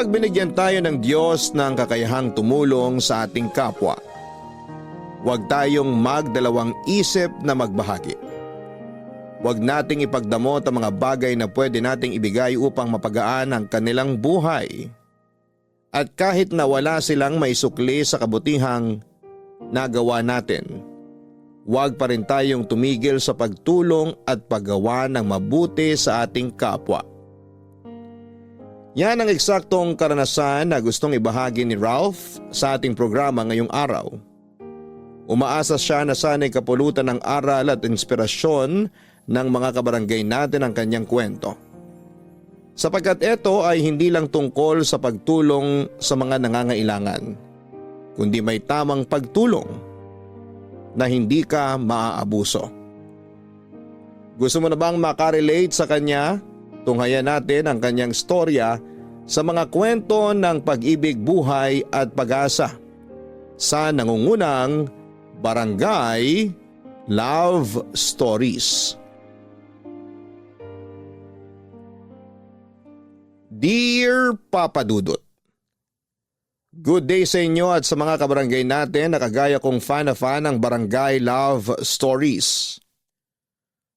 Kapag binigyan tayo ng Diyos ng kakayahang tumulong sa ating kapwa, huwag tayong magdalawang isip na magbahagi. Huwag nating ipagdamot ang mga bagay na pwede nating ibigay upang mapagaan ang kanilang buhay. At kahit na wala silang maisukli sa kabutihang nagawa natin, huwag pa rin tayong tumigil sa pagtulong at paggawa ng mabuti sa ating kapwa. Yan ang eksaktong karanasan na gustong ibahagi ni Ralph sa ating programa ngayong araw. Umaasa siya na sana'y kapulutan ng aral at inspirasyon ng mga kabarangay natin ang kanyang kwento. Sapagkat ito ay hindi lang tungkol sa pagtulong sa mga nangangailangan, kundi may tamang pagtulong na hindi ka maaabuso. Gusto mo na bang makarelate sa kanya? Tunghayan natin ang kanyang storya sa mga kwento ng pag-ibig, buhay at pag-asa sa nangungunang Barangay Love Stories. Dear Papa Dudut, good day sa inyo at sa mga kabarangay natin na kagaya kong fan na fan ng Barangay Love Stories.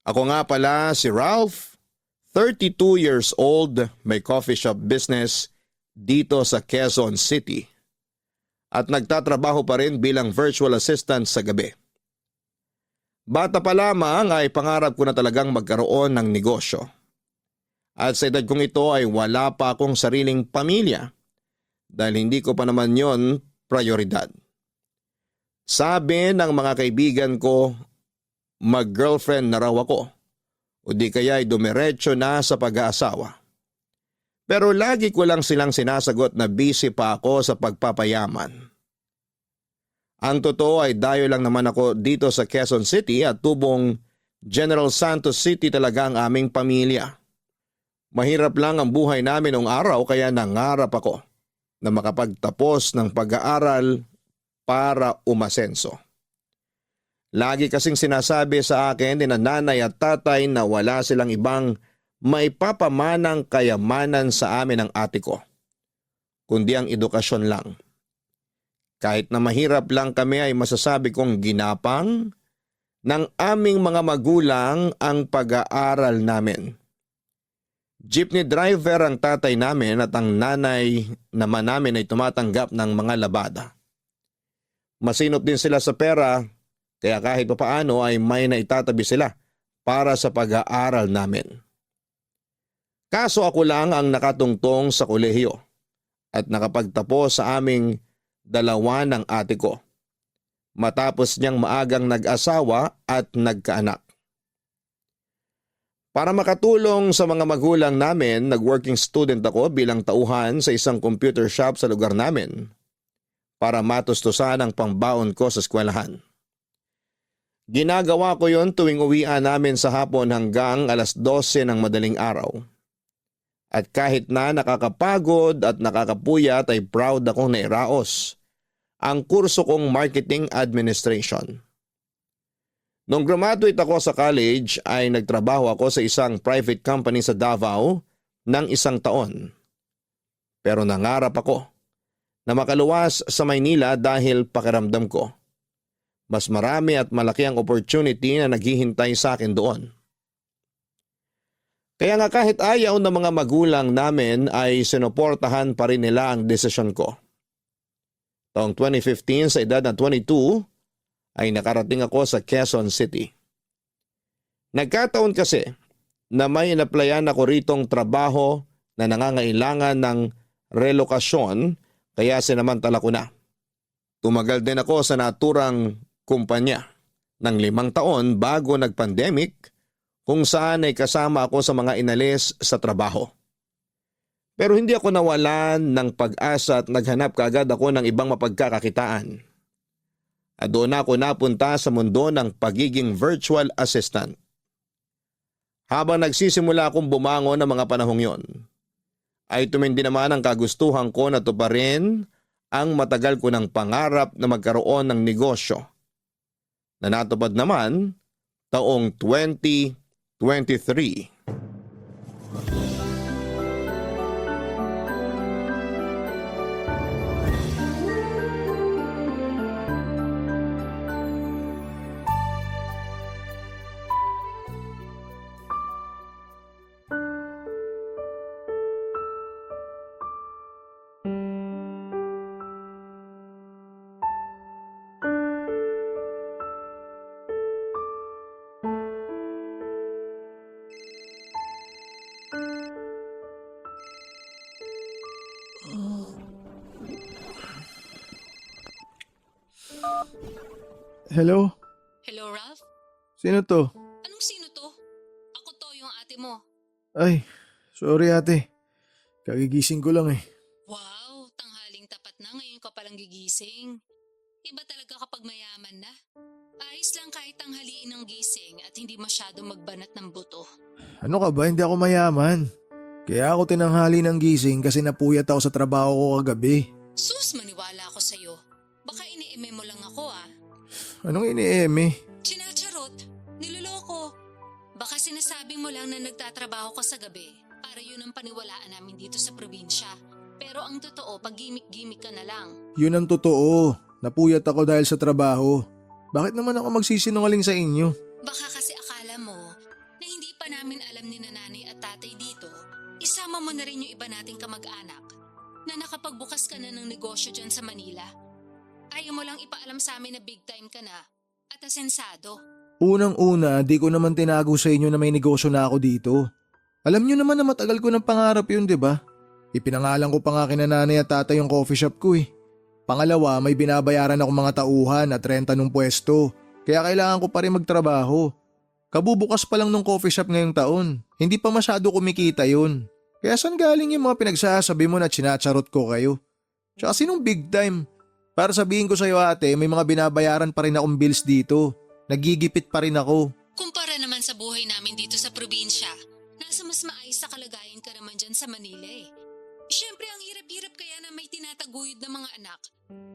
Ako nga pala si Ralph, 32 years old, may coffee shop business dito sa Quezon City at nagtatrabaho pa rin bilang virtual assistant sa gabi. Bata pa lamang ay pangarap ko na talagang magkaroon ng negosyo. At sa edad kong ito ay wala pa akong sariling pamilya dahil hindi ko pa naman yon prioridad. Sabi ng mga kaibigan ko, mag-girlfriend na raw ako o di kaya ay dumiretso na sa pag-aasawa. Pero lagi ko lang silang sinasagot na busy pa ako sa pagpapayaman. Ang totoo ay dayo lang naman ako dito sa Quezon City at tubong General Santos City talaga ang aming pamilya. Mahirap lang ang buhay namin noong araw kaya nangarap ako na makapagtapos ng pag-aaral para umasenso. Lagi kasing sinasabi sa akin ni nanay at tatay na wala silang ibang maipapamanang kayamanan sa amin ng ate ko, kundi ang edukasyon lang. Kahit na mahirap lang kami ay masasabi kong ginapang ng aming mga magulang ang pag-aaral namin. Jeepney driver ang tatay namin at ang nanay naman namin ay tumatanggap ng mga labada. Masinop din sila sa pera kaya kahit papaano ay may naitatabi sila para sa pag-aaral namin. Kaso ako lang ang nakatungtong sa kolehiyo at nakapagtapos sa aming dalawa ng ate ko. Matapos niyang maagang nag-asawa at nagkaanak. Para makatulong sa mga magulang namin, nag-working student ako bilang tauhan sa isang computer shop sa lugar namin para matustusan ang pangbaon ko sa eskwelahan. Ginagawa ko yon tuwing uwian namin sa hapon hanggang alas 12 ng madaling araw. At kahit na nakakapagod at nakakapuyat ay proud akong nairaos ang kurso kong Marketing Administration. Nung graduate ako sa college ay nagtrabaho ako sa isang private company sa Davao ng 1 taon. Pero nangarap ako na makaluwas sa Maynila dahil pakiramdam ko mas marami at malaki ang opportunity na naghihintay sa akin doon. Kaya nga kahit ayaw ng mga magulang namin ay sinuportahan pa rin nila ang desisyon ko. Taong 2015 sa edad na 22 ay nakarating ako sa Quezon City. Nagkataon kasi na may inaplayan ako ritong trabaho na nangangailangan ng relokasyon kaya sinamantala ko na. Tumagal din ako sa naturang kumpanya ng 5 taon bago nag-pandemic kung saan ay kasama ako sa mga inalis sa trabaho. Pero hindi ako nawalan ng pag-asa at naghanap kaagad ako ng ibang mapagkakakitaan. At doon ako napunta sa mundo ng pagiging virtual assistant. Habang nagsisimula akong bumangon ng mga panahong yon, ay tumindi naman ang kagustuhan ko na tuparin ang matagal ko ng pangarap na magkaroon ng negosyo na natupad naman taong 2023. Hello? Hello, Ralph? Sino to? Anong sino to? Ako to, yung ate mo. Ay, sorry ate. Kagigising ko lang eh. Wow, tanghaling tapat na ngayon ka palang gigising. Iba talaga kapag mayaman na. Ayos lang kahit tanghaliin ng gising at hindi masyado magbanat ng buto. Ano ka ba? Hindi ako mayaman. Kaya ako tinanghali ng gising kasi napuyat ako sa trabaho ko kagabi. Sus, maniwala ako sa'yo. Baka ini-eme mo lang ako ah. Anong ini-eme? Chinacharot, niloloko. Baka sinasabi mo lang na nagtatrabaho ka sa gabi para yun ang paniwalaan namin dito sa probinsya. Pero ang totoo, pag gimmick-gimmick ka na lang. Yun ang totoo. Napuyat ako dahil sa trabaho. Bakit naman ako magsisinungaling sa inyo? Baka kasi akala mo na hindi pa namin alam ni nanay at tatay dito, isama mo na rin yung iba nating kamag-anak na nakapagbukas ka na ng negosyo dyan sa Manila. Ayaw mo lang ipaalam sa amin na big time ka na at asensado. Unang-una, di ko naman tinago sa inyo na may negosyo na ako dito. Alam nyo naman na matagal ko ng pangarap yun, di ba? Ipinangalan ko pa nga kina nanay at tatay yung coffee shop ko eh. Pangalawa, may binabayaran akong mga tauhan at renta ng pwesto. Kaya kailangan ko pa rin magtrabaho. Kabubukas pa lang ng coffee shop ngayong taon. Hindi pa masyado kumikita yun. Kaya saan galing yung mga pinagsasabi mo na chinacharot ko kayo? Tsaka sinong big time? Para sabihin ko sa'yo ate, may mga binabayaran pa rin akong bills dito. Nagigipit pa rin ako. Kumpara naman sa buhay namin dito sa probinsya, nasa mas maayos na kalagayan ka naman dyan sa Manila eh. Siyempre ang hirap-hirap kaya na may tinataguyod na mga anak.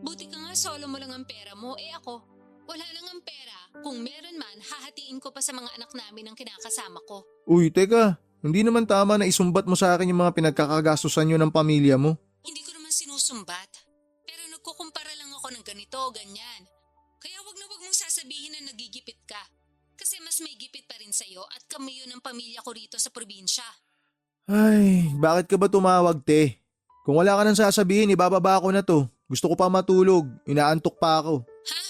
Buti ka nga solo mo lang ang pera mo, ako. Wala lang ang pera. Kung meron man, hahatiin ko pa sa mga anak namin ang kinakasama ko. Uy, teka. Hindi naman tama na isumbat mo sa akin yung mga pinagkakagastusan nyo ng pamilya mo. Hindi ko naman sinusumbat. Pero nagkukumpara lang ako ng ganito, ganyan. Kaya wag na wag mong sasabihin na nagigipit ka. Kasi mas may gipit pa rin sa'yo at kami yun ng pamilya ko rito sa probinsya. Ay, bakit ka ba tumawag, te? Kung wala ka nang sasabihin, ibababa ko na to. Gusto ko pa matulog. Inaantok pa ako. Ha?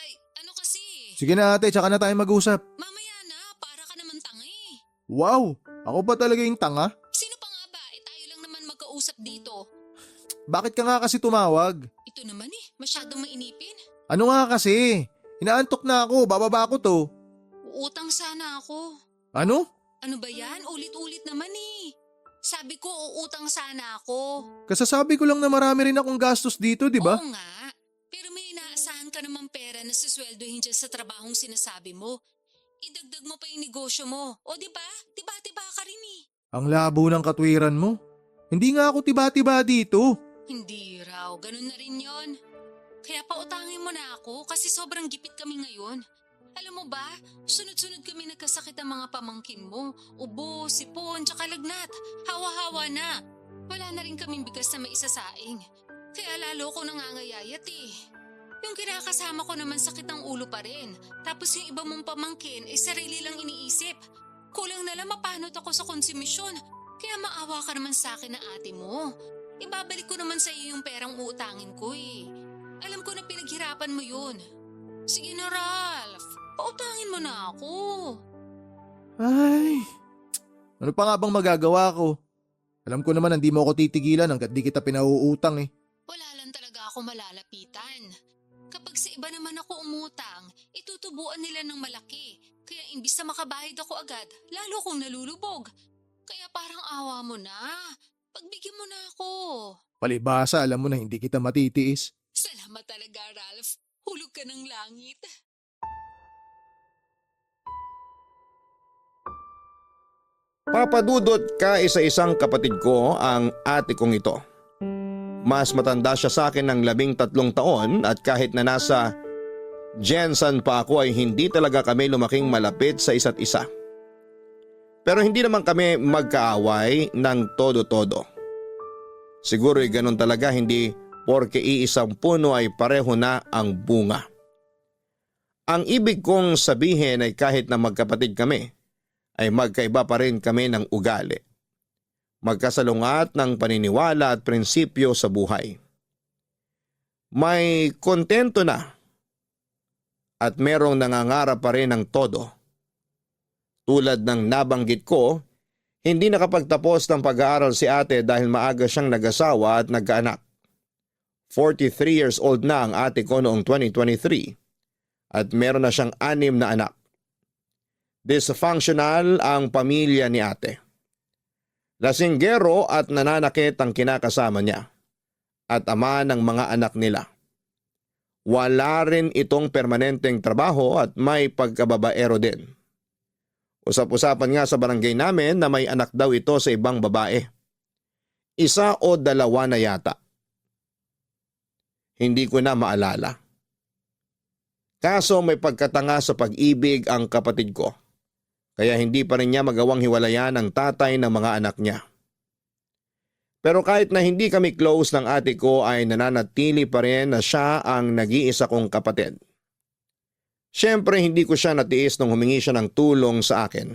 Ay, ano kasi? Sige na ate, tsaka na tayo mag-usap. Mamaya na, para ka naman tanga eh. Wow, ako pa talaga yung tanga? Sino pa nga ba? Tayo lang naman magkausap dito. Bakit ka nga kasi tumawag? Ito naman masyadong mainipin. Ano nga kasi? Inaantok na ako, bababa ko to. Uutang sana ako. Ano? Ano ba yan? Ulit-ulit naman Sabi ko, uutang sana ako. Kasasabi ko lang na marami rin akong gastos dito, di ba? Oo nga. Pero may inaasahan ka naman pera na susweldohin dyan sa trabahong sinasabi mo. Idagdag mo pa yung negosyo mo. O diba? Tiba-tiba ka rin Ang labo ng katwiran mo. Hindi nga ako tiba-tiba dito. Hindi raw. Ganun na rin yon. Kaya pautangin mo na ako kasi sobrang gipit kami ngayon. Alam mo ba, sunod-sunod kami nagkasakit ang mga pamangkin mo. Ubo, sipon, tsaka lagnat. Hawa-hawa na. Wala na rin kaming bigas na maisasaing. Kaya lalo ko nangangayayat Yung kinakasama ko naman sakit ang ulo pa rin. Tapos yung iba mong pamangkin sarili lang iniisip. Kulang na lang mapanot ako sa konsumisyon. Kaya maawa ka naman sa akin na ate mo. Ibabalik ko naman sa iyo yung perang uutangin ko Alam ko na pinaghirapan mo yun. Sige na Ralph, pautangin mo na ako. Ay, ano pa nga bang magagawa ko? Alam ko naman hindi mo ako titigilan hanggat di kita pinauutang Wala lang talaga ako malalapitan. Kapag sa iba naman ako umutang, itutubuan nila ng malaki. Kaya imbis na makabayad ako agad, lalo kong nalulubog. Kaya parang awa mo na. Pagbigyan mo na ako. Palibhasa, alam mo na hindi kita matitiis. Salamat talaga Ralph. Hulog ka ng langit. Papadudot ka isa-isang kapatid ko ang ate kong ito. Mas matanda siya sa akin ng 13 taon at kahit na nasa Jensen pa ako ay hindi talaga kami lumaking malapit sa isa't isa. Pero hindi naman kami magkaaway ng todo-todo. Siguro'y ganun talaga, hindi porke iisang puno ay pareho na ang bunga. Ang ibig kong sabihin ay kahit na magkapatid kami, ay magkaiba pa rin kami ng ugali. Magkasalungat ng paniniwala at prinsipyo sa buhay. May kontento na at merong nangangarap pa rin ng todo. Tulad ng nabanggit ko, hindi nakapagtapos ng pag-aaral si ate dahil maaga siyang nag-asawa at nagkaanak. 43 years old na ang ate ko noong 2023 at meron na siyang 6 na anak. Dysfunctional ang pamilya ni ate. Lasinggero at nananakit ang kinakasama niya at ama ng mga anak nila. Wala rin itong permanenteng trabaho at may pagkababaero din. Usap-usapan nga sa barangay namin na may anak daw ito sa ibang babae. 1 o 2 na yata. Hindi ko na maalala. Kaso may pagkatanga sa pag-ibig ang kapatid ko. Kaya hindi pa rin niya magawang hiwalayan ang tatay ng mga anak niya. Pero kahit na hindi kami close ng ate ko ay nananatili pa rin na siya ang nag-iisa kong kapatid. Siyempre hindi ko siya natiis nung humingi siya ng tulong sa akin.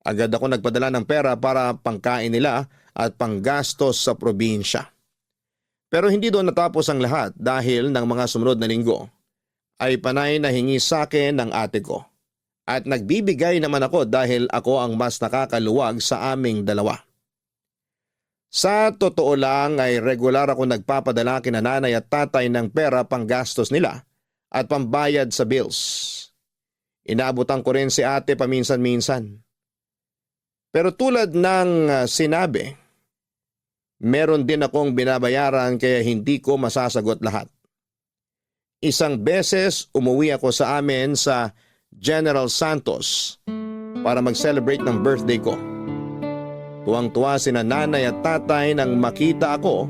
Agad ako nagpadala ng pera para pangkain nila at panggastos sa probinsya. Pero hindi doon natapos ang lahat dahil ng mga sumunod na linggo ay panay na hingi sa akin ng ate ko. At nagbibigay naman ako dahil ako ang mas nakakaluwag sa aming dalawa. Sa totoo lang ay regular ako nagpapadala kina nanay at tatay ng pera panggastos nila at pambayad sa bills. Inaabutan ko rin si ate paminsan-minsan. Pero tulad ng sinabi, meron din akong binabayaran kaya hindi ko masasagot lahat. 1 beses umuwi ako sa amin sa General Santos para mag-celebrate ng birthday ko. Tuwang-tuwa sina nanay at tatay nang makita ako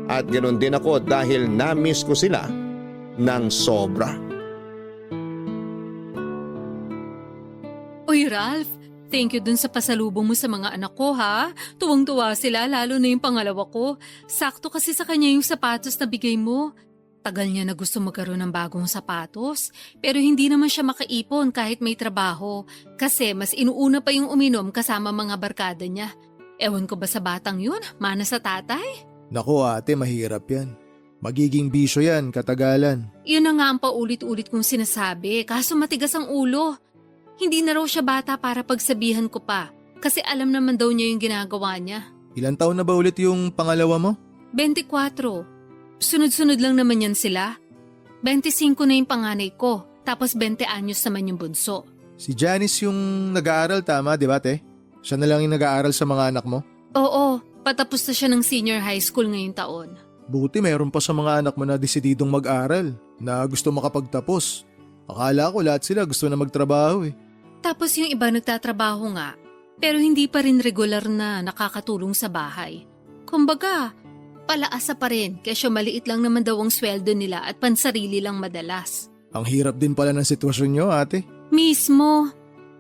at ganoon din ako dahil na-miss ko sila ng sobra. Uy, Ralph, thank you dun sa pasalubong mo sa mga anak ko, ha? Tuwang-tuwa sila, lalo na yung pangalawa ko. Sakto kasi sa kanya yung sapatos na bigay mo. Tagal niya na gusto magkaroon ng bagong sapatos, pero hindi naman siya makaipon kahit may trabaho kasi mas inuuna pa yung uminom kasama mga barkada niya. Ewan ko ba sa batang yun? Mana sa tatay? Naku ate, mahirap yan. Magiging bisyo yan, katagalan. Yun na nga ang paulit-ulit kong sinasabi, kaso matigas ang ulo. Hindi na raw siya bata para pagsabihan ko pa, kasi alam naman daw niya yung ginagawa niya. Ilan taon na ba ulit yung pangalawa mo? 24. Sunod-sunod lang naman yan sila. 25 na yung panganay ko, tapos 20 anyos naman yung bunso. Si Janice yung nag-aaral, tama, di ba te? Siya na lang yung nag-aaral sa mga anak mo? Oo, patapos na siya ng senior high school ngayong taon. Buti mayroon pa sa mga anak mo na desididong mag-aral, na gusto makapagtapos. Akala ko lahat sila gusto na magtrabaho eh. Tapos yung iba nagtatrabaho nga, pero hindi pa rin regular na nakakatulong sa bahay. Kumbaga, palaasa pa rin kesyo maliit lang naman daw ang sweldo nila at pansarili lang madalas. Ang hirap din pala ng sitwasyon nyo, ate. Mismo.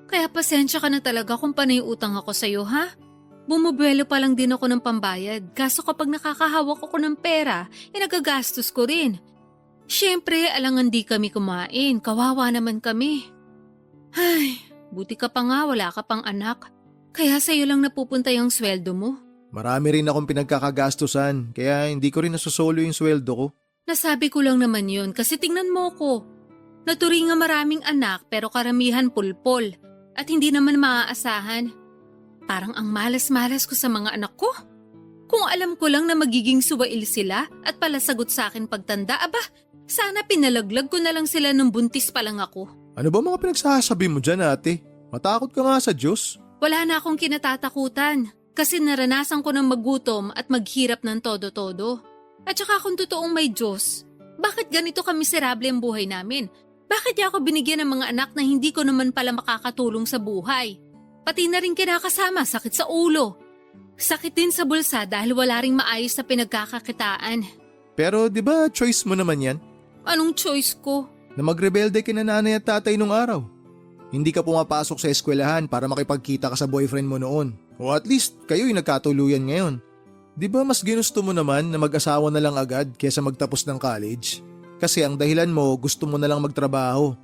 Kaya pasensya ka na talaga kung panay utang ako sa'yo, ha? Bumubuelo pa lang din ako ng pambayad, kaso kapag nakakahawak ako ng pera, nagagastos ko rin. Siyempre, alangan di kami kumain, kawawa naman kami. Ay, buti ka pa nga, wala ka pang anak. Kaya sa'yo lang napupunta yung sweldo mo. Marami rin akong pinagkakagastusan, kaya hindi ko rin nasosolo yung sweldo ko. Nasabi ko lang naman yun kasi tingnan mo ko. Naturi nga maraming anak pero karamihan pulpol at hindi naman maaasahan. Parang ang malas-malas ko sa mga anak ko. Kung alam ko lang na magiging suwail sila at pala sagot sa akin pagtanda, aba, sana pinalaglag ko na lang sila nung buntis pa lang ako. Ano ba mga pinagsasabi mo dyan, ate? Matakot ka nga sa Diyos. Wala na akong kinatatakutan kasi naranasan ko ng magutom at maghirap ng todo-todo. At saka kung totoong may Diyos, bakit ganito kamiserable ang buhay namin? Bakit di ako binigyan ng mga anak na hindi ko naman pala makakatulong sa buhay? Pati na rin kinakasama, sakit sa ulo. Sakit din sa bulsa dahil wala ring maayos na pinagkakakitaan. Pero di ba choice mo naman yan? Anong choice ko? Na magrebelde kina nanay at tatay nung araw. Hindi ka pumapasok sa eskwelahan para makipagkita ka sa boyfriend mo noon. O at least kayo'y nagkatuluyan ngayon. Di ba mas ginusto mo naman na mag-asawa na lang agad kesa magtapos ng college? Kasi ang dahilan mo gusto mo na lang magtrabaho.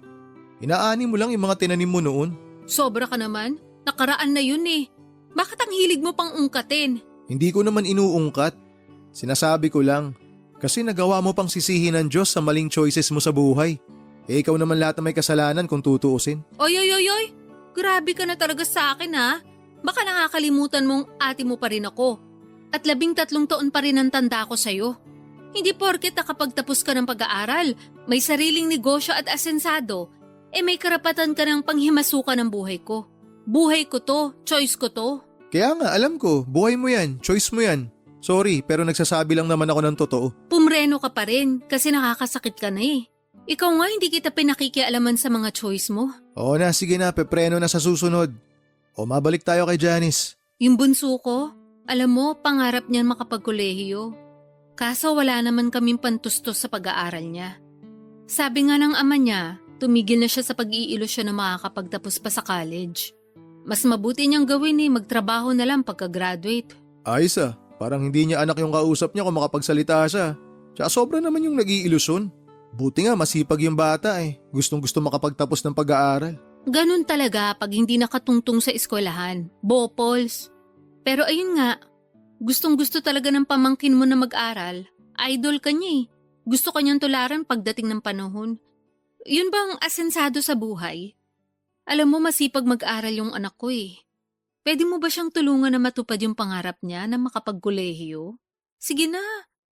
Inaani mo lang yung mga tinanim mo noon. Sobra ka naman. Nakaraan na yun eh. Bakit ang hilig mo pang ungkatin? Hindi ko naman inuungkat. Sinasabi ko lang. Kasi nagawa mo pang sisihin ng Diyos sa maling choices mo sa buhay. Eh ikaw naman lahat na may kasalanan kung tutuusin. Oy! Grabe ka na talaga sa akin ha. Baka nakakalimutan mong ate mo pa rin ako. At 13 taon pa rin ang tanda ko sa'yo. Hindi porket nakapagtapos ka ng pag-aaral, may sariling negosyo at asensado, may karapatan ka ng panghimasukan ng buhay ko. Buhay ko to, choice ko to. Kaya nga, alam ko, buhay mo yan, choice mo yan. Sorry, pero nagsasabi lang naman ako ng totoo. Pumreno ka pa rin kasi nakakasakit ka na eh. Ikaw nga hindi kita pinakikialaman sa mga choice mo. Oo na, sige na, pepreno na sa susunod. O mabalik tayo kay Janice. Yung bunso ko, alam mo, pangarap niyan makapagkolehiyo. Kaso wala naman kaming pantustos sa pag-aaral niya. Sabi nga ng ama niya, tumigil na siya sa pag-iilusyon na makakapagtapos pa sa college. Mas mabuti niyang gawin magtrabaho na lang pagka-graduate. Ayos ah, parang hindi niya anak yung kausap niya kung makapagsalita siya. Tsaka sobra naman yung nag-iilusyon. Buti nga masipag yung bata Gustong gusto makapagtapos ng pag-aaral. Ganun talaga pag hindi nakatungtong sa eskwelahan. Bopols. Pero ayun nga, gustong gusto talaga ng pamangkin mo na mag-aral. Idol ka niya Gusto ka niyang tularan pagdating ng panahon. Yun bang asensado sa buhay? Alam mo masipag mag-aral yung anak ko Pwede mo ba siyang tulungan na matupad yung pangarap niya na makapagkolehiyo? Sige na,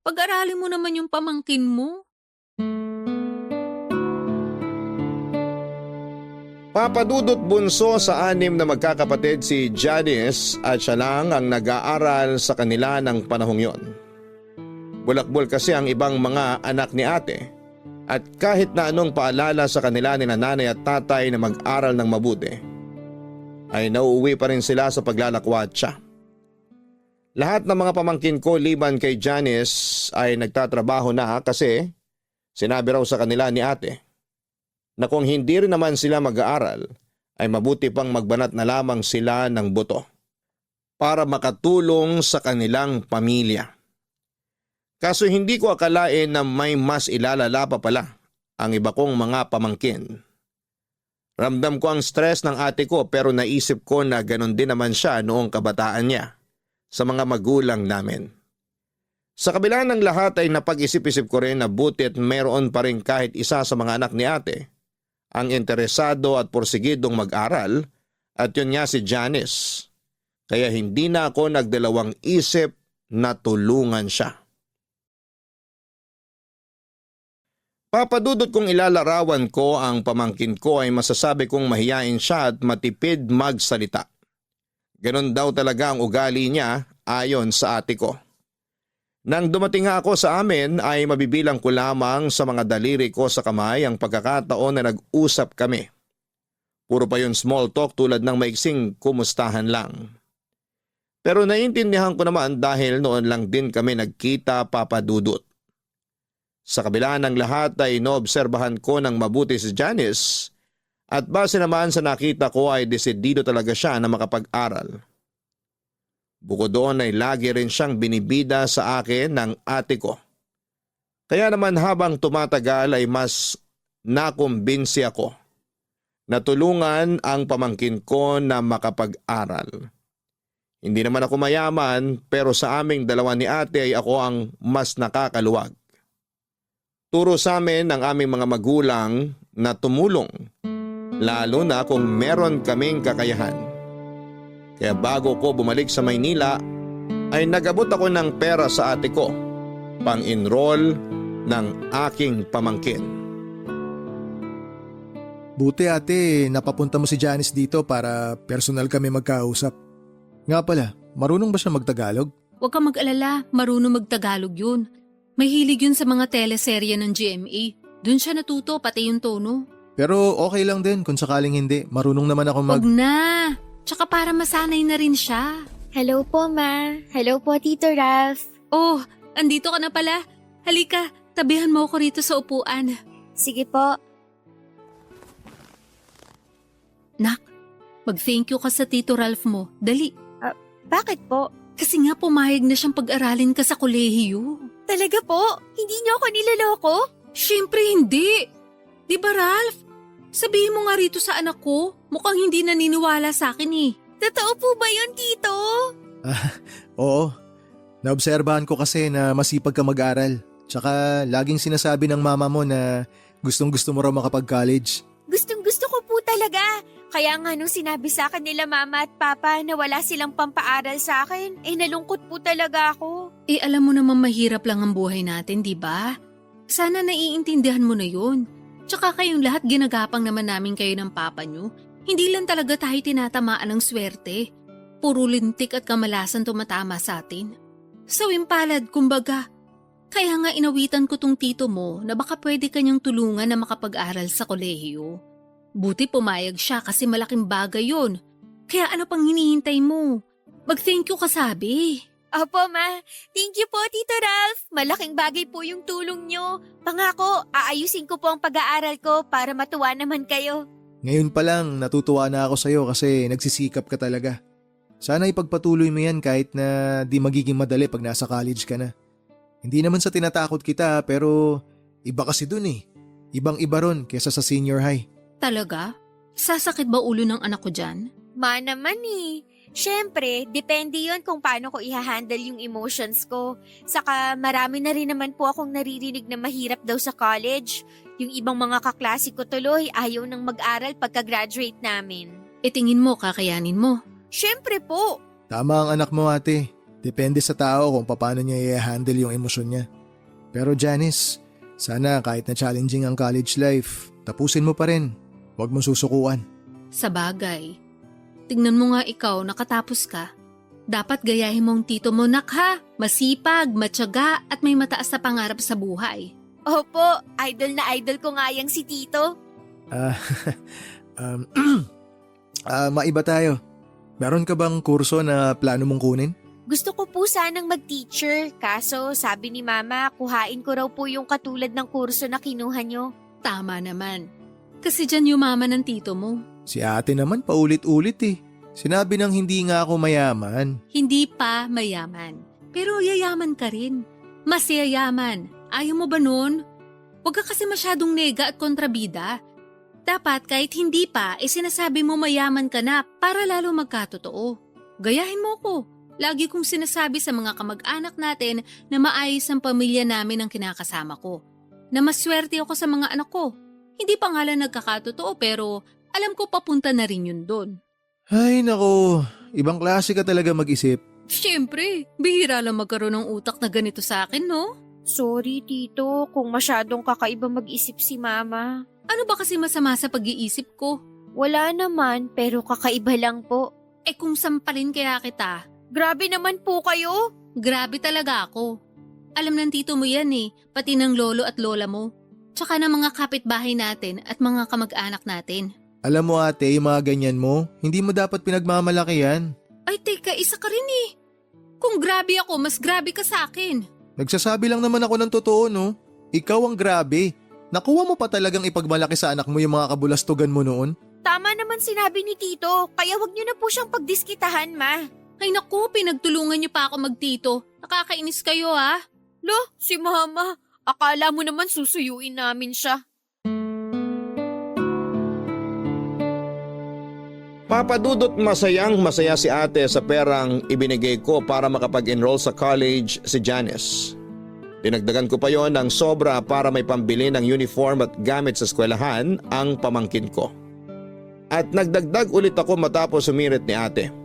pag-aralin mo naman yung pamangkin mo. Papadudot bunso sa 6 na magkakapatid si Janice at siya lang ang nag-aaral sa kanila ng panahong yon. Bulakbol kasi ang ibang mga anak ni ate at kahit na anong paalala sa kanila ni nanay at tatay na mag-aral ng mabuti, ay nauuwi pa rin sila sa paglalakwatsa. Lahat ng mga pamangkin ko liban kay Janice ay nagtatrabaho na kasi sinabi raw sa kanila ni ate na kung hindi rin naman sila mag-aaral ay mabuti pang magbanat na lamang sila ng buto para makatulong sa kanilang pamilya. Kaso hindi ko akalain na may mas ilalala pa pala ang iba kong mga pamangkin. Ramdam ko ang stress ng ate ko pero naisip ko na ganon din naman siya noong kabataan niya sa mga magulang namin. Sa kabila ng lahat ay napag-isip-isip ko rin na butit meron pa rin kahit isa sa mga anak ni ate ang interesado at porsigidong mag-aral at yun nga si Janice. Kaya hindi na ako nagdalawang isip na tulungan siya. Papadudot kong ilalarawan ko ang pamangkin ko ay masasabi kong mahiyain siya at matipid magsalita. Ganon daw talaga ang ugali niya ayon sa ate ko. Nang dumating nga ako sa amin ay mabibilang ko lamang sa mga daliri ko sa kamay ang pagkakataon na nag-usap kami. Puro pa yun small talk tulad ng maiksing kumustahan lang. Pero naiintindihan ko naman dahil noon lang din kami nagkita, papadudot. Sa kabila ng lahat ay inoobserbahan ko ng mabuti si Janice at base naman sa nakita ko ay desidido talaga siya na makapag-aral. Bukod doon ay lagi rin siyang binibida sa akin ng ate ko. Kaya naman habang tumatagal ay mas nakumbinsi ako na tulungan ang pamangkin ko na makapag-aral. Hindi naman ako mayaman pero sa aming dalawa ni ate ay ako ang mas nakakaluwag. Turo sa amin ng aming mga magulang na tumulong, lalo na kung meron kaming kakayahan. Kaya bago ko bumalik sa Maynila, ay nagabot ako ng pera sa ate ko, pang-enroll ng aking pamangkin. Buti ate, napapunta mo si Janice dito para personal kami magkausap. Nga pala, marunong ba siya magtagalog? Huwag kang mag-alala, marunong magtagalog yun. May hilig yun sa mga teleserye ng GMA. Doon siya natuto, pati yung tono. Pero okay lang din kung sakaling hindi. Marunong naman ako Huwag na! Tsaka para masanay na rin siya. Hello po, Ma. Hello po, Tito Ralph. Oh, andito ka na pala. Halika, tabihan mo ako rito sa upuan. Sige po. Nak, mag-thank you ka sa Tito Ralph mo. Dali. Bakit po? Kasi nga pumayag na siyang pag-aralin ka sa kolehiyo. Talaga po? Hindi niyo ako niloloko? Siyempre hindi. Di ba, Ralph? Sabihin mo nga rito sa anak ko, mukhang hindi naniniwala sa akin Totoo po ba yun, Tito? Oo. Naobserbahan ko kasi na masipag ka mag-aral. Tsaka laging sinasabi ng mama mo na gustong gusto mo raw makapag-college. Gustong gusto ko po talaga. Kaya nga nung sinabi sa akin nila mama at papa na wala silang pampaaral sa akin, nalungkot po talaga ako. Alam mo naman mahirap lang ang buhay natin, di ba? Sana naiintindihan mo na yun. Tsaka kayong lahat ginagapang naman namin kayo ng papa nyo. Hindi lang talaga tayo tinatamaan ng swerte. Puro lintik at kamalasan tumatama sa atin. Sawing palad, kumbaga. Kaya nga inawitan ko tong tito mo na baka pwede kanyang tulungan na makapag-aral sa kolehiyo. Buti pumayag siya kasi malaking bagay yun. Kaya ano pang hinihintay mo? Mag-thank you ka sabi. Opo ma, thank you po Tito Ralph. Malaking bagay po yung tulong nyo. Pangako, aayusin ko po ang pag-aaral ko para matuwa naman kayo. Ngayon pa lang natutuwa na ako sa'yo kasi nagsisikap ka talaga. Sana ipagpatuloy mo yan kahit na di magiging madali pag nasa college ka na. Hindi naman sa tinatakot kita pero iba kasi dun eh. Ibang iba ron kesa sa senior high. Talaga? Sasakit ba ulo ng anak ko dyan? Ma naman eh. Siyempre, depende yon kung paano ko i-handle yung emotions ko. Saka marami na rin naman po akong naririnig na mahirap daw sa college. Yung ibang mga kaklase ko tuloy ayaw nang mag-aral pagka-graduate namin. Tingin mo kakayanin mo. Siyempre po. Tama ang anak mo ate. Depende sa tao kung paano niya i-handle yung emosyon niya. Pero Janice, sana kahit na challenging ang college life, tapusin mo pa rin. Huwag mong susukuan. Sa bagay. Tingnan mo nga ikaw, nakatapos ka. Dapat gayahin mong tito mo, nak ha. Masipag, matyaga at may mataas na pangarap sa buhay. Opo, idol na idol ko nga yang si Tito. Maiba tayo. Meron ka bang kurso na plano mong kunin? Gusto ko po sanang mag-teacher, kaso sabi ni Mama, kuhain ko raw po yung katulad ng kurso na kinuha nyo. Tama naman. Kasi dyan yumaman ng tito mo. Si ate naman paulit-ulit eh. Sinabi nang hindi nga ako mayaman. Hindi pa mayaman. Pero yayaman ka rin. Mas yayaman. Ayaw mo ba nun? Huwag ka kasi masyadong nega at kontrabida. Dapat kahit hindi pa, sinasabi mo mayaman ka na para lalo magkatotoo. Gayahin mo ko. Lagi kong sinasabi sa mga kamag-anak natin na maayos ang pamilya namin ang kinakasama ko. Na maswerte ako sa mga anak ko. Hindi pa nga lang nagkakatotoo pero alam ko papunta na rin yun doon. Ay nako, ibang klase ka talaga mag-isip. Siyempre, bihira lang magkaroon ng utak na ganito sa akin, no? Sorry, Tito, kung masyadong kakaiba mag-isip si Mama. Ano ba kasi masama sa pag-iisip ko? Wala naman, pero kakaiba lang po. Kung sampalin kaya kita, Grabe naman po kayo. grabe talaga ako. Alam ng tito mo yan pati ng lolo at lola mo. Tsaka ng mga kapitbahay natin at mga kamag-anak natin. Alam mo ate, yung mga ganyan mo, hindi mo dapat pinagmamalaki yan. Ay teka, isa ka rin Kung grabe ako, mas grabe ka sa akin. Nagsasabi lang naman ako ng totoo no. Ikaw ang grabe. Nakuha mo pa talagang ipagmalaki sa anak mo yung mga kabulastugan mo noon? Tama naman sinabi ni Tito, kaya wag niyo na po siyang pagdiskitahan, Ma. Ay naku, pinagtulungan niyo pa ako magtito. Nakakainis kayo Lo, si Mama. Akala mo naman susuyuin namin siya. Papadudot masayang masaya si ate sa perang ibinigay ko para makapag-enroll sa college si Janice. Dinagdagan ko pa yon ng sobra para may pambili ng uniform at gamit sa eskwelahan ang pamangkin ko. At nagdagdag ulit ako matapos sumirit ni ate.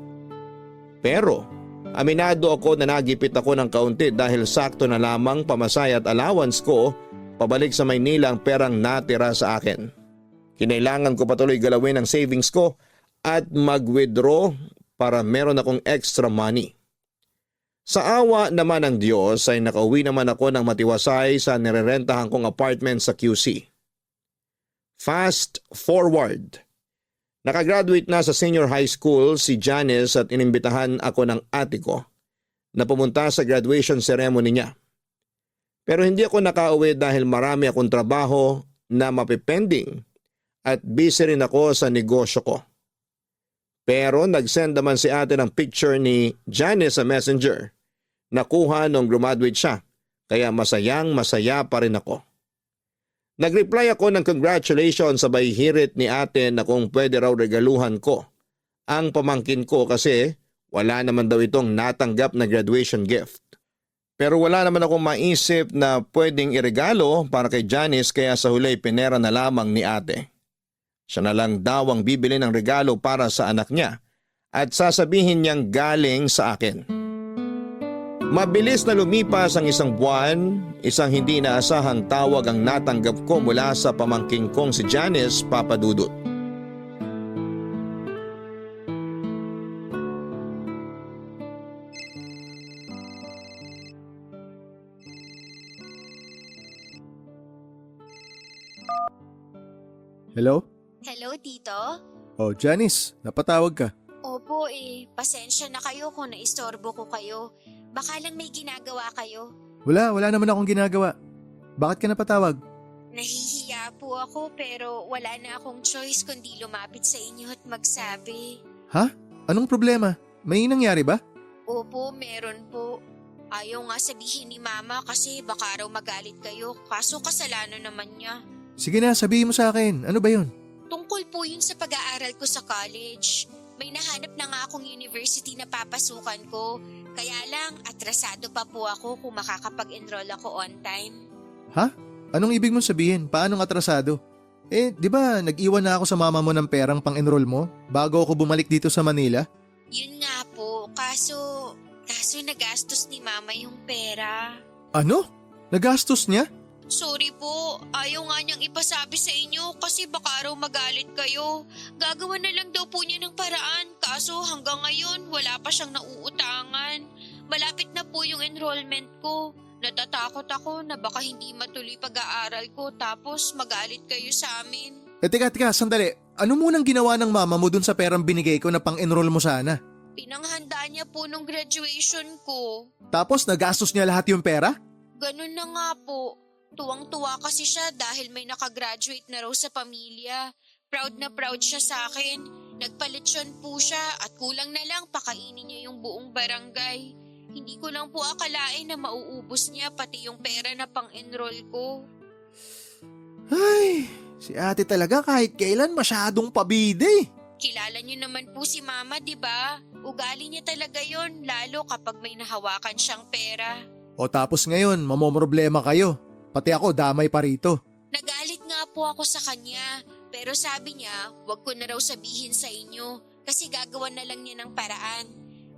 Pero aminado ako na nagipit ako ng kaunti dahil sakto na lamang pamasaya at allowance ko pabalik sa Maynila ang perang natira sa akin. Kinailangan ko patuloy galawin ang savings ko at mag-withdraw para meron akong extra money. Sa awa naman ng Diyos ay nakauwi naman ako ng matiwasay sa nirerentahan kong apartment sa QC. Fast forward. Nakagraduate na sa senior high school si Janice at inimbitahan ako ng ate ko na pumunta sa graduation ceremony niya. Pero hindi ako nakauwi dahil marami akong trabaho na mapipending at busy rin ako sa negosyo ko. Pero nag-send naman si ate ng picture ni Janice sa messenger. Nakuha nung graduate siya, kaya masayang masaya pa rin ako. Nag-reply ako ng congratulations sabay hirit ni ate na kung pwede raw regaluhan ko ang pamangkin ko kasi wala naman daw itong natanggap na graduation gift. Pero wala naman akong maisip na pwedeng iregalo para kay Janice kaya sa huli pinera na lamang ni ate. Siya na lang daw ang bibili ng regalo para sa anak niya at sasabihin niyang galing sa akin. Mabilis na lumipas ang isang buwan, isang hindi inaasahang tawag ang natanggap ko mula sa pamangking kong si Janice Papadudut. Hello? Hello, Tito? Oh, Janice, napatawag ka. Opo pasensya na kayo kung naistorbo ko kayo. Baka lang may ginagawa kayo. Wala naman akong ginagawa. Bakit ka napatawag? Nahihiya po ako pero wala na akong choice kundi lumapit sa inyo at magsabi. Ha? Anong problema? May nangyari ba? Opo, meron po. Ayaw nga sabihin ni Mama kasi baka raw magalit kayo kaso kasalanan naman niya. Sige na, sabihin mo sa akin. Ano ba yun? Tungkol po yun sa pag-aaral ko sa college. May nahanap na nga akong university na papasukan ko. Kaya lang, atrasado pa po ako kung makakapag-enroll ako on time. Ha? Anong ibig mong sabihin? Paanong atrasado? Di ba nag-iwan na ako sa mama mo ng perang pang-enroll mo bago ako bumalik dito sa Manila? Yun nga po, kaso nagastos ni Mama yung pera. Ano? Nagastos niya? Sorry po, ayaw nga niyang ipasabi sa inyo kasi baka raw magalit kayo. Gagawa na lang daw po niya ng paraan kaso hanggang ngayon wala pa siyang nauutangan. Malapit na po yung enrollment ko. Natatakot ako na baka hindi matuloy pag-aaral ko tapos magalit kayo sa amin. Teka, sandali. Ano munang ginawa ng mama mo dun sa perang binigay ko na pang-enroll mo sana? Pinanghanda niya po nung graduation ko. Tapos nagastos niya lahat yung pera? Ganun na nga po. Tuwang-tuwa kasi siya dahil may nakagraduate na raw sa pamilya. Proud na proud siya sa akin. Nagpalitsyon po siya at kulang na lang pakainin niya yung buong barangay. Hindi ko lang po akalain na mauubos niya pati yung pera na pang-enroll ko. Ay, si ate talaga kahit kailan masyadong pabide. Kilala niyo naman po si Mama, di ba? Ugali niya talaga yon lalo kapag may nahawakan siyang pera. O tapos ngayon, mamomroblema kayo. Pati ako damay pa rito. Nagalit nga po ako sa kanya, pero sabi niya, wag ko na raw sabihin sa inyo kasi gagawan na lang niya ng paraan.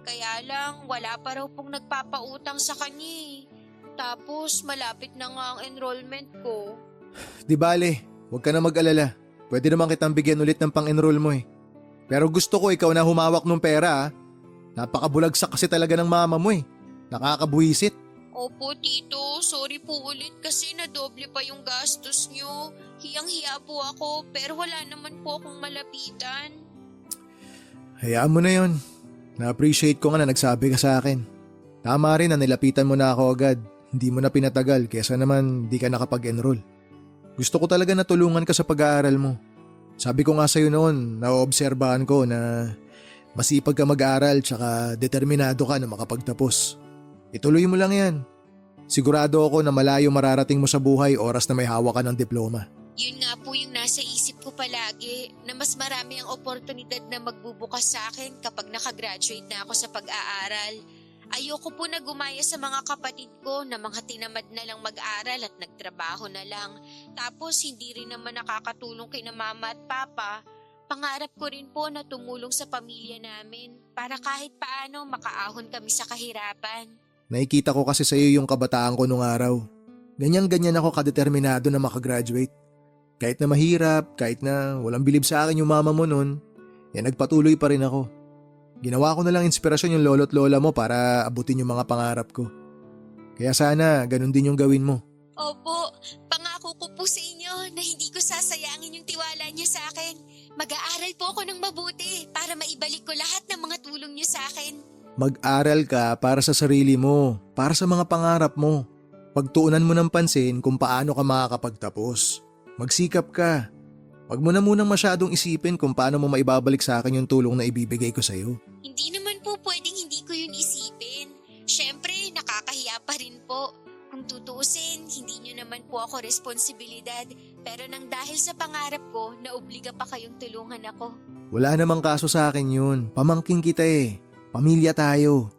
Kaya lang, wala pa raw pong nagpapautang sa kanya eh. Tapos malapit na nga ang enrollment ko. Di bale, huwag ka na mag-alala. Pwede naman kitang bigyan ulit ng pang-enroll mo eh. Pero gusto ko ikaw na humawak ng pera ha. Napakabulagsak kasi talaga ng mama mo eh. Nakakabuwisit. Opo, Tito. Sorry po ulit kasi nadoble pa yung gastos nyo. Hiyang-hiya po ako pero wala naman po akong malapitan. Hayaan mo na yon. Na-appreciate ko nga na nagsabi ka sa akin. Tama rin na nilapitan mo na ako agad. Hindi mo na pinatagal kesa naman di ka nakapag-enroll. Gusto ko talaga na tulungan ka sa pag-aaral mo. Sabi ko nga sa'yo noon, naoobserbahan ko na masipag ka mag-aaral tsaka determinado ka na makapagtapos. Ituloy mo lang yan. Sigurado ako na malayo mararating mo sa buhay oras na may hawak ka ng diploma. Yun nga po yung nasa isip ko palagi na mas marami ang oportunidad na magbubukas sa akin kapag nakagraduate na ako sa pag-aaral. Ayoko po na gumaya sa mga kapatid ko na mga tinamad na lang mag-aral at nagtrabaho na lang. Tapos hindi rin naman nakakatulong kina Mama at Papa. Pangarap ko rin po na tumulong sa pamilya namin para kahit paano makaahon kami sa kahirapan. Nakikita ko kasi sa iyo yung kabataan ko nung araw. Ganyan-ganyan ako kadeterminado na makagraduate. Kahit na mahirap, kahit na walang bilib sa akin yung mama mo nun, nagpatuloy pa rin ako. Ginawa ko na lang inspirasyon yung lolo't lola mo para abutin yung mga pangarap ko. Kaya sana ganun din yung gawin mo. Opo, pangako ko po sa inyo na hindi ko sasayangin yung tiwala niyo sa akin. Mag-aaral po ako ng mabuti para maibalik ko lahat ng mga tulong niyo sa akin. Mag-aral ka para sa sarili mo, para sa mga pangarap mo. Pagtuunan mo ng pansin kung paano ka makakapagtapos. Magsikap ka. Huwag mo na munang masyadong isipin kung paano mo maibabalik sa akin yung tulong na ibibigay ko sa'yo. Hindi naman po pwedeng hindi ko yun isipin. Siyempre, nakakahiya pa rin po. Kung tutuusin, hindi nyo naman po ako responsibilidad. Pero nang dahil sa pangarap ko, naobliga pa kayong tulungan ako. Wala namang kaso sa akin yun. Pamangking kita eh. Pamilya tayo.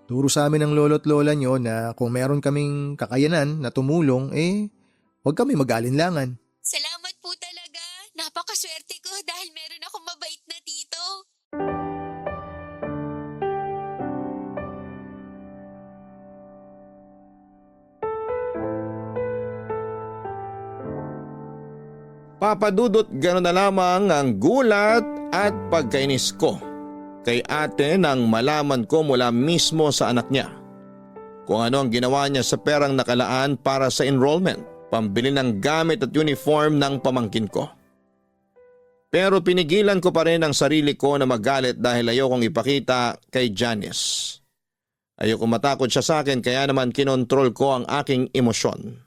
Turo sa amin ng lolo't lola nyo na kung meron kaming kakayanan na tumulong, huwag kami mag-alinlangan. Salamat po talaga. Napakaswerte swerte ko dahil meron akong mabait na tito. Papadudot gano'n na lamang ang gulat at pagkainis ko kay ate nang malaman ko mula mismo sa anak niya kung ano ang ginawa niya sa perang nakalaan para sa enrollment, pambili ng gamit at uniform ng pamangkin ko. Pero pinigilan ko pa rin ang sarili ko na magalit dahil ayokong ipakita kay Janice. Ayoko matakot siya sa akin kaya naman kinontrol ko ang aking emosyon.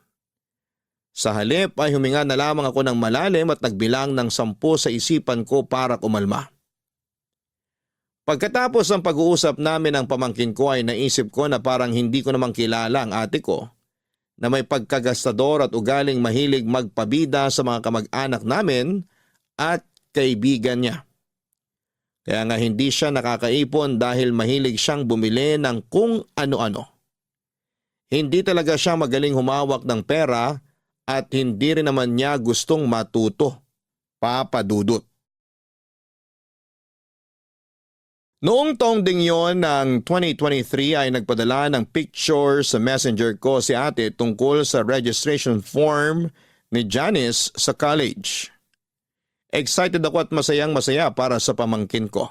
Sa halip ay huminga na lamang ako ng malalim at nagbilang ng 10 sa isipan ko para kumalma. Pagkatapos ng pag-uusap namin ng pamangkin ko ay naisip ko na parang hindi ko naman kilala ang ate ko na may pagkagastador at ugaling mahilig magpabida sa mga kamag-anak namin at kaibigan niya. Kaya nga hindi siya nakakaipon dahil mahilig siyang bumili ng kung ano-ano. Hindi talaga siya magaling humawak ng pera at hindi rin naman niya gustong matuto, papadudot. Noong taong ding yon ng 2023 ay nagpadala ng picture sa messenger ko si ate tungkol sa registration form ni Janice sa college. Excited ako at masayang-masaya para sa pamangkin ko.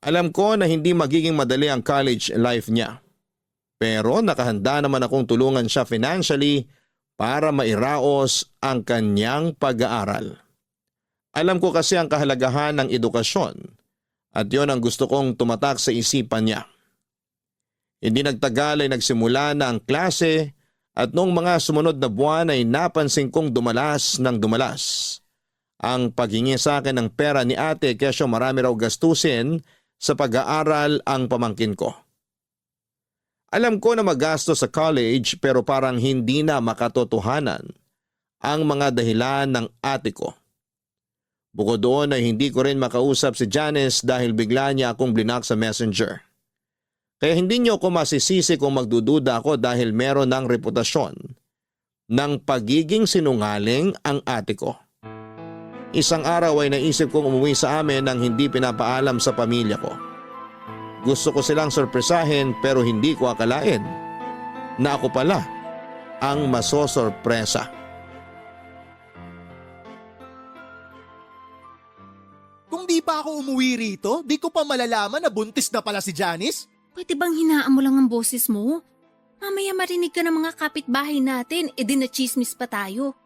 Alam ko na hindi magiging madali ang college life niya. Pero nakahanda naman akong tulungan siya financially para mairaos ang kanyang pag-aaral. Alam ko kasi ang kahalagahan ng edukasyon at yon ang gusto kong tumatak sa isipan niya. Hindi nagtagal ay nagsimula na ang klase at noong mga sumunod na buwan ay napansin kong dumalas ng dumalas ang paghingi sa akin ng pera ni ate kesyo marami raw gastusin sa pag-aaral ang pamangkin ko. Alam ko na magastos sa college pero parang hindi na makatotohanan ang mga dahilan ng ate ko. Bukod doon ay hindi ko rin makausap si Janice dahil bigla niya akong blinak sa messenger. Kaya hindi niyo ako masisisi kung magdududa ako dahil meron ng reputasyon ng pagiging sinungaling ang ate ko. Isang araw ay naisip kong umuwi sa amin nang hindi pinapaalam sa pamilya ko. Gusto ko silang sorpresahin pero hindi ko akalain na ako pala ang masosorpresa. Kung di pa ako umuwi rito, di ko pa malalaman na buntis na pala si Janice. Pwede bang hinaan mo lang ang boses mo? Mamaya marinig ka ng mga kapitbahay natin, edi na chismis pa tayo.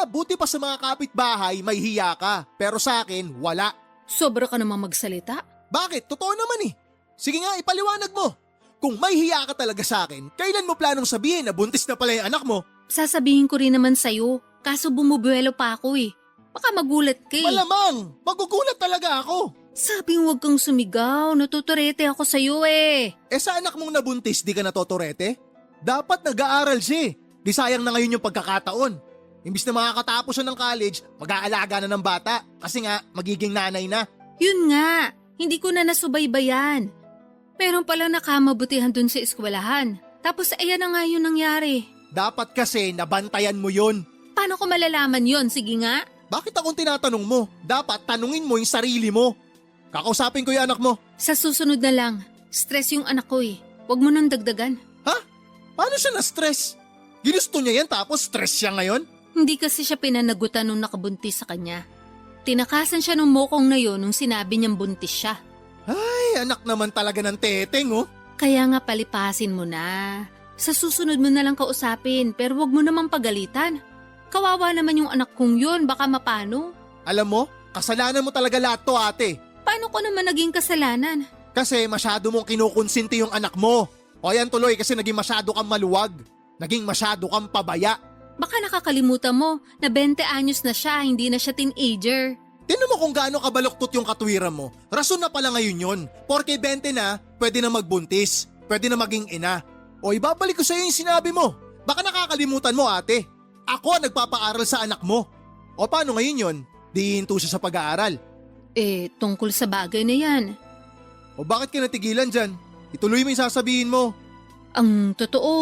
Buti pa sa mga kapitbahay may hiya ka, pero sa akin wala. Sobra ka namang magsalita. Bakit? Totoo naman eh. Sige nga, ipaliwanag mo. Kung may hiya ka talaga sa akin, kailan mo planong sabihin na buntis na pala yung anak mo? Sasabihin ko rin naman sa'yo, kaso bumubuelo pa ako eh. Baka magulat ka eh. Malamang, magugulat talaga ako. Sabi huwag kang sumigaw, natuturete ako sa'yo eh. Sa anak mong nabuntis, di ka natotorete? Dapat nag-aaral siya eh. Di sayang na ngayon yung pagkakataon. Imbis na makakatapos siya ng college, mag-aalaga na ng bata kasi nga magiging nanay na. Yun nga, hindi ko na nasubaybayan. Meron palang nakamabutihan dun sa eskwelahan. Tapos ayan na nga yun nangyari. Dapat kasi nabantayan mo yun. Paano ko malalaman yun? Sige nga. Bakit akong tinatanong mo? Dapat tanungin mo yung sarili mo. Kakausapin ko yung anak mo. Sa susunod na lang, stress yung anak ko eh. Huwag mo nang dagdagan. Ha? Paano siya na-stress? Ginusto niya yan tapos stress siya ngayon? Hindi kasi siya pinanagutan nung nakabuntis sa kanya. Tinakasan siya nung mokong na yun nung sinabi niyang buntis siya. Ay, anak naman talaga ng teteng oh. Kaya nga palipasin mo na. Sa susunod mo na lang kausapin pero huwag mo namang pagalitan. Kawawa naman yung anak kong yun, baka mapano. Alam mo, kasalanan mo talaga lahat to ate. Paano ko naman naging kasalanan? Kasi masyado mong kinukonsinti yung anak mo. O yan tuloy kasi naging masyado kang maluwag. Naging masyado kang pabaya. Baka nakakalimutan mo na 20 anyos na siya, hindi na siya teenager. Tinan mo kung gaano kabaluktot yung katwiran mo. Rason na pala ngayon yun. Porke 20 na, pwede na magbuntis. Pwede na maging ina. O ibabalik ko sa'yo yung sinabi mo. Baka nakakalimutan mo ate. Ako ang nagpapaaral sa anak mo. O paano ngayon yun? Di hinto siya sa pag-aaral. Tungkol sa bagay na yan. O bakit ka natigilan dyan? Ituloy mo yung sasabihin mo. Ang totoo,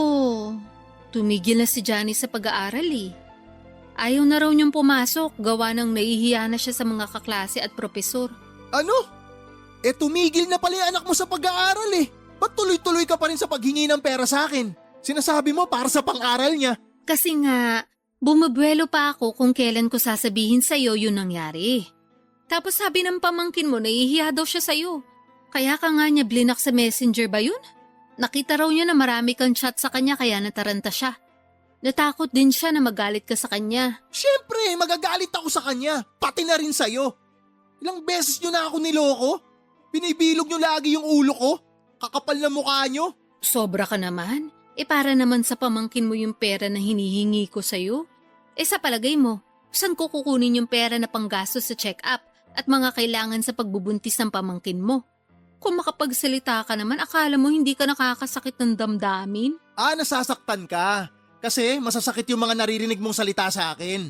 tumigil na si Johnny sa pag-aaral eh. Ayaw na raw niyang pumasok, gawa ng nahihiya na siya sa mga kaklase at propesor. Ano? Tumigil na pala yung anak mo sa pag-aaral eh. Ba't tuloy-tuloy ka pa rin sa paghingi ng pera sa akin? Sinasabi mo para sa pang-aral niya. Kasi nga, bumabuelo pa ako kung kailan ko sasabihin sa'yo yun nangyari. Tapos sabi ng pamangkin mo, nahihiya daw siya sa'yo. Kaya ka nga niya blinak sa messenger ba yun? Nakita raw niya na marami kang chat sa kanya kaya nataranta siya. Natakot din siya na magalit ka sa kanya. Siyempre, magagalit ako sa kanya. Pati na rin sa'yo. Ilang beses nyo na ako niloko? Binibilog nyo lagi yung ulo ko? Kakapal na mukha nyo? Sobra ka naman. Para naman sa pamangkin mo yung pera na hinihingi ko sa'yo. Sa palagay mo, saan ko kukunin yung pera na panggastos sa check-up at mga kailangan sa pagbubuntis ng pamangkin mo? Kung makapagsalita ka naman, akala mo hindi ka nakakasakit ng damdamin? Nasasaktan ka. Kasi masasakit yung mga naririnig mong salita sa akin.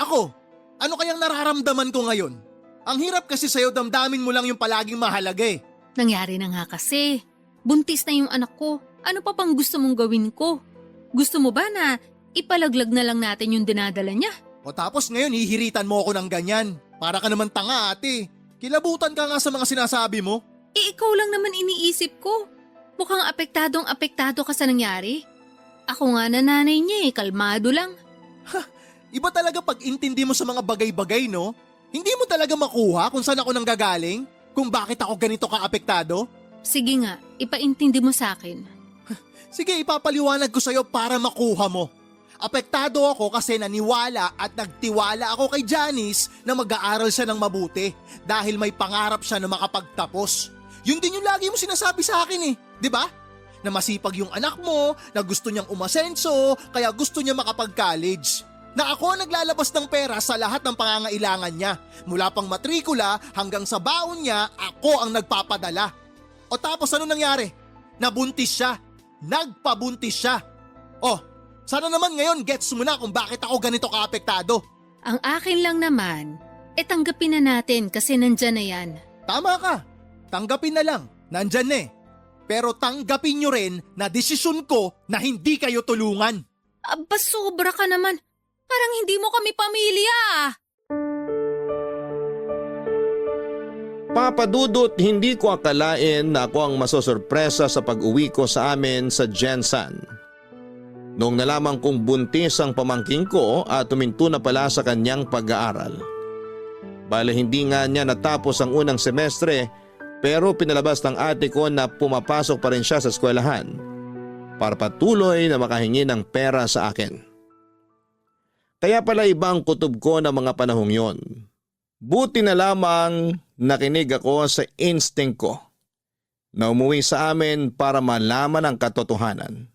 Ako, ano kayang nararamdaman ko ngayon? Ang hirap kasi sa'yo, damdamin mo lang yung palaging mahalaga eh. Nangyari na nga kasi. Buntis na yung anak ko. Ano pa bang gusto mong gawin ko? Gusto mo ba na ipalaglag na lang natin yung dinadala niya? O tapos ngayon hihiritan mo ako ng ganyan. Para ka naman tanga ate. Kilabutan ka nga sa mga sinasabi mo. Ikaw lang naman iniisip ko. Mukhang apektado ka sa nangyari. Ako nga na nanay niya kalmado lang. Iba talaga pag intindi mo sa mga bagay-bagay no? Hindi mo talaga makuha kung saan ako nanggagaling? Kung bakit ako ganito ka-apektado? Sige nga, ipaintindi mo sa akin. Sige, ipapaliwanag ko sa'yo para makuha mo. Apektado ako kasi naniwala at nagtiwala ako kay Janice na mag-aaral siya ng mabuti dahil may pangarap siya na makapagtapos. Yun din yung lagi mo sinasabi sa akin eh, di ba? Na masipag yung anak mo, na gusto niyang umasenso, kaya gusto niya makapag-college. Na ako ang naglalabas ng pera sa lahat ng pangangailangan niya. Mula pang matrikula hanggang sa baon niya, ako ang nagpapadala. O tapos ano nangyari? Nabuntis siya. Nagpabuntis siya. Oh, sana naman ngayon gets mo na kung bakit ako ganito ka-apektado. Ang akin lang naman, tanggapin na natin kasi nandyan na yan. Tama ka. Tanggapin na lang. Nandyan na eh. Pero tanggapin nyo rin na desisyon ko na hindi kayo tulungan. Aba, sobra ka naman. Parang hindi mo kami pamilya. Papa Dudut, hindi ko akalain na ako ang masosorpresa sa pag-uwi ko sa amin sa Jensan. Noong nalaman kong buntis ang pamangking ko at tuminto na pala sa kanyang pag-aaral. Bale hindi nga niya natapos ang unang semestre pero pinalabas ng ate ko na pumapasok pa rin siya sa eskwelahan para patuloy na makahingi ng pera sa akin. Kaya pala ibang kutob ko ng mga panahong yon. Buti na lamang nakinig ako sa instinct ko na umuwi sa amin para malaman ang katotohanan.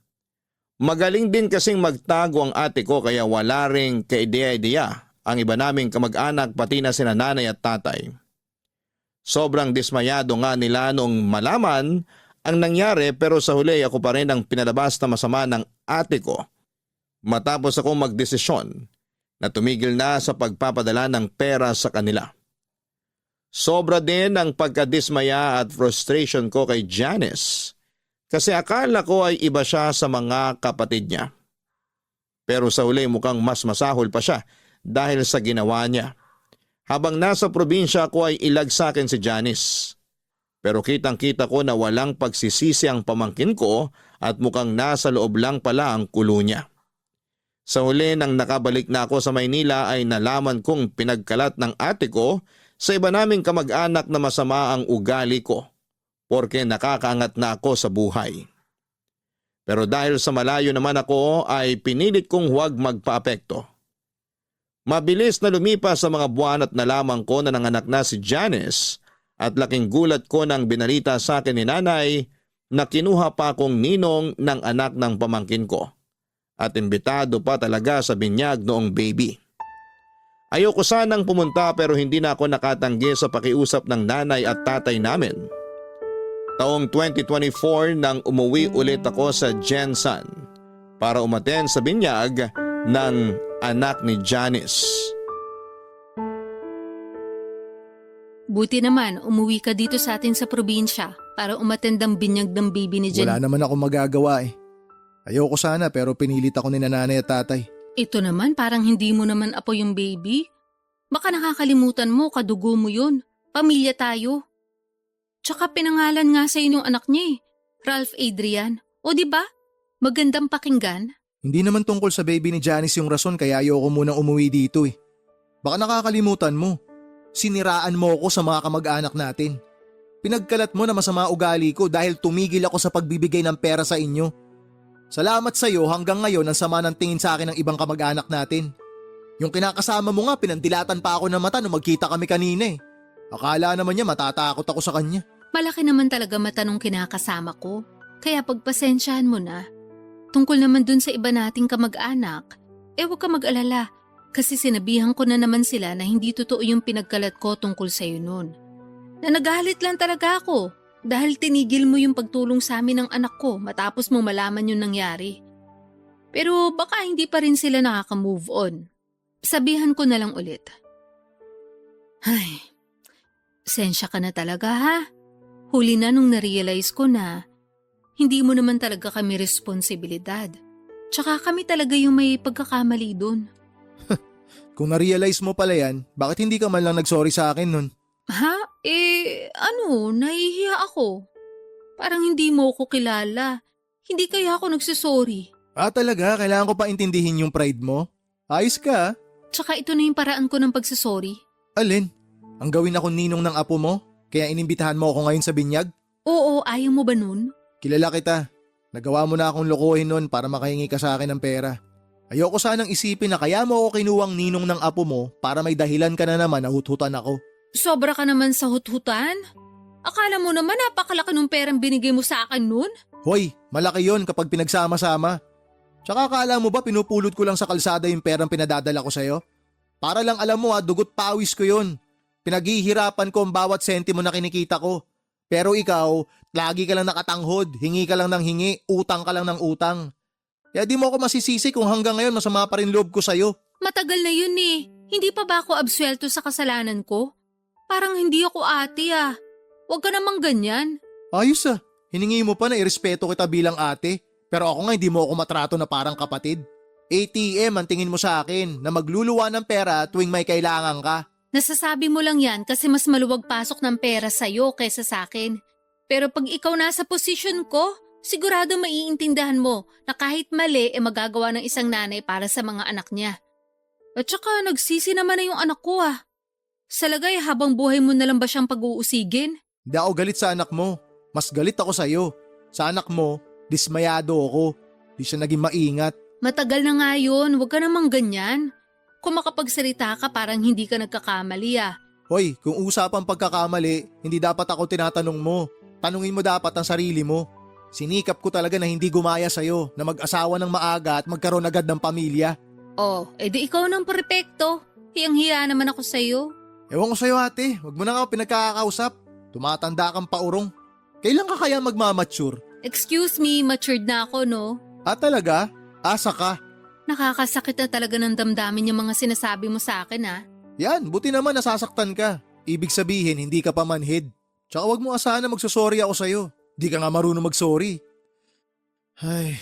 Magaling din kasing magtago ang ate ko kaya wala ring kaideya-ideya ang iba naming kamag-anak pati na sina nanay at tatay. Sobrang dismayado nga nila noong malaman ang nangyari pero sa huli ako pa rin ang pinalabas na masama ng ate ko matapos ako magdesisyon na tumigil na sa pagpapadala ng pera sa kanila. Sobra din ang pagkadismaya at frustration ko kay Janice kasi akala ko ay iba siya sa mga kapatid niya. Pero sa huli mukhang mas masahol pa siya dahil sa ginawa niya. Habang nasa probinsya ko ay ilag sa akin si Janice. Pero kitang-kita ko na walang pagsisisi ang pamangkin ko at mukhang nasa loob lang pala ang kulo niya. Sa huli nang nakabalik na ako sa Maynila ay nalaman kong pinagkalat ng ate ko sa iba naming kamag-anak na masama ang ugali ko porque nakakaangat na ako sa buhay. Pero dahil sa malayo naman ako ay pinilit kong huwag magpaapekto. Mabilis na lumipas sa mga buwan at nalaman ko na nanganak na si Janice at laking gulat ko nang binalita sa akin ni nanay na kinuha pa akong ninong ng anak ng pamangkin ko. At imbitado pa talaga sa binyag noong baby. Ayoko sanang pumunta pero hindi na ako nakatanggi sa pakiusap ng nanay at tatay namin. Taong 2024 nang umuwi ulit ako sa Jensan para umaten sa binyag ng anak ni Janice. Buti naman umuwi ka dito sa atin sa probinsya para umattend ang binyag ng baby ni Jen. Wala naman ako magagawa eh. Ayoko sana pero pinilit ako ni nanay at tatay. Ito naman parang hindi mo naman apo yung baby. Baka nakakalimutan mo, kadugo mo yun. Pamilya tayo. Tsaka pinangalan nga sa yung anak niya Ralph Adrian. O di ba? Magandang pakinggan. Hindi naman tungkol sa baby ni Janice yung rason kaya ayoko munang umuwi dito eh. Baka nakakalimutan mo. Siniraan mo ako sa mga kamag-anak natin. Pinagkalat mo na masama ugali ko dahil tumigil ako sa pagbibigay ng pera sa inyo. Salamat sa iyo hanggang ngayon ang sama ng tingin sa akin ng ibang kamag-anak natin. Yung kinakasama mo nga pinandilatan pa ako ng mata nung magkita kami kanina eh. Akala naman niya matatakot ako sa kanya. Malaki naman talaga mata nung kinakasama ko. Kaya pagpasensyahan mo na. Tungkol naman dun sa iba nating kamag-anak, huwag ka mag-alala. Kasi sinabihan ko na naman sila na hindi totoo yung pinagkalat ko tungkol sa'yo nun. Na nagalit lang talaga ako. Dahil tinigil mo yung pagtulong sa amin ng anak ko matapos mo malaman yung nangyari. Pero baka hindi pa rin sila nakaka-move on. Sabihan ko na lang ulit. Ay, sensya ka na talaga ha. Huli na nung narealize ko na hindi mo naman talaga kami responsibilidad. Tsaka kami talaga yung may pagkakamali dun. Kung na-realize mo pala yan, bakit hindi ka man lang nag-sorry sa akin nun? Ha? Nahihiya ako. Parang hindi mo ko kilala. Hindi kaya ako nagsusorry. Talaga? Kailangan ko pa intindihin yung pride mo? Ayos ka. Tsaka ito na yung paraan ko ng pagsusorry. Alin? Ang gawin ako ninong ng apo mo? Kaya inimbitahan mo ako ngayon sa binyag? Oo, ayaw mo ba nun? Kilala kita. Nagawa mo na akong lokohin nun para makahingi ka sa akin ng pera. Ayoko sanang isipin na kaya mo ako kinuwang ninong ng apo mo para may dahilan ka na naman na huthutan ako. Sobra ka naman sa huthutan? Akala mo naman napakalaki ng perang binigay mo sa akin nun? Hoy, malaki yon kapag pinagsama-sama. Tsaka akala mo ba pinupulot ko lang sa kalsada yung perang pinadadala ko sa'yo? Para lang alam mo dugot pawis ko yon. Pinaghihirapan ko ang bawat sentimo na kinikita ko. Pero ikaw, lagi ka lang nakatanghod, hingi ka lang ng hingi, utang ka lang ng utang. Kaya di mo ako masisisi kung hanggang ngayon masama pa rin loob ko sa'yo. Matagal na yun eh. Hindi pa ba ako absuelto sa kasalanan ko? Parang hindi ako ate Huwag ka namang ganyan. Ayos hiningi mo pa na irespeto kita bilang ate. Pero ako nga hindi mo ako matrato na parang kapatid. ATM ang tingin mo sa akin na magluluwa ng pera tuwing may kailangan ka. Nasasabi mo lang yan kasi mas maluwag pasok ng pera sa'yo kaysa sa akin. Pero pag ikaw nasa posisyon ko, sigurado maiintindihan mo na kahit mali magagawa ng isang nanay para sa mga anak niya. At saka nagsisi naman na yung anak ko Sa lagay habang buhay mo na lang ba siyang pag-uusigin? Hindi ako galit sa anak mo. Mas galit ako sa'yo. Sa anak mo, dismayado ako. Di siya naging maingat. Matagal na nga yun, huwag ka namang ganyan. Kung makapagsalita ka parang hindi ka nagkakamali Hoy, kung usapang pagkakamali, hindi dapat ako tinatanong mo. Tanungin mo dapat ang sarili mo. Sinikap ko talaga na hindi gumaya sa'yo, na mag-asawa ng maaga at magkaroon agad ng pamilya. Edi ikaw nang perpekto. Hiyang-hiya naman ako sa'yo. Ewan ko sa'yo ate, wag mo na nga pinagkakausap. Tumatanda kang paurong. Kailan ka kaya magmamature? Excuse me, matured na ako no? Talaga? Asa ka? Nakakasakit na talaga ng damdamin yung mga sinasabi mo sa akin Yan, buti naman nasasaktan ka. Ibig sabihin, hindi ka pa manhid. Tsaka wag mo asahan na magsusorry ako sa'yo. Di ka nga marunong magsorry. Ay,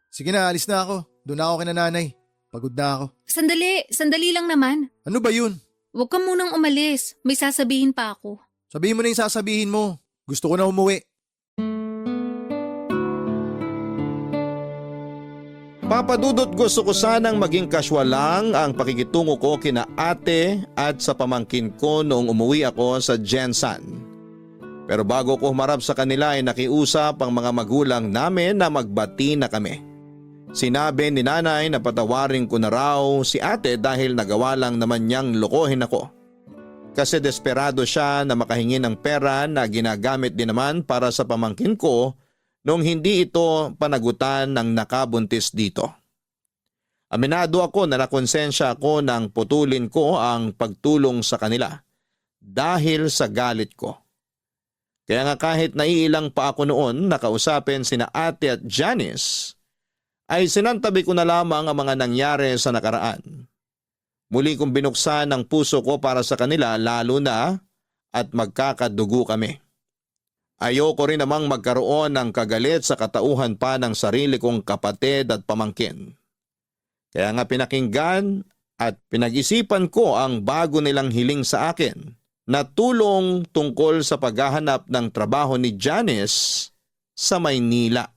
sige na, alis na ako. Doon na ako kina nanay. Pagod na ako. Sandali lang naman. Ano ba yun? Huwag ka munang umalis. May sasabihin pa ako. Sabihin mo na yung sasabihin mo. Gusto ko na umuwi. Papadudot gusto ko sanang maging casual lang ang pakikitungo ko kina ate at sa pamangkin ko noong umuwi ako sa Jensan. Pero bago ko humarap sa kanila ay nakiusap ang mga magulang namin na magbati na kami. Sinabi ni nanay na patawarin ko na raw si ate dahil nagawa lang naman niyang lokohin ako. Kasi desperado siya na makahingi ng pera na ginagamit din naman para sa pamangkin ko nung hindi ito panagutan ng nakabuntis dito. Aminado ako na nakonsensya ako nang putulin ko ang pagtulong sa kanila dahil sa galit ko. Kaya nga kahit naiilang pa ako noon nakausapin sina ate at Janice, ay sinantabi ko na lamang ang mga nangyari sa nakaraan. Muli kong binuksan ang puso ko para sa kanila lalo na at magkakadugo kami. Ayoko rin namang magkaroon ng kagalit sa katauhan pa ng sarili kong kapatid at pamangkin. Kaya nga pinakinggan at pinag-isipan ko ang bago nilang hiling sa akin na tulong tungkol sa paghahanap ng trabaho ni Janice sa Maynila.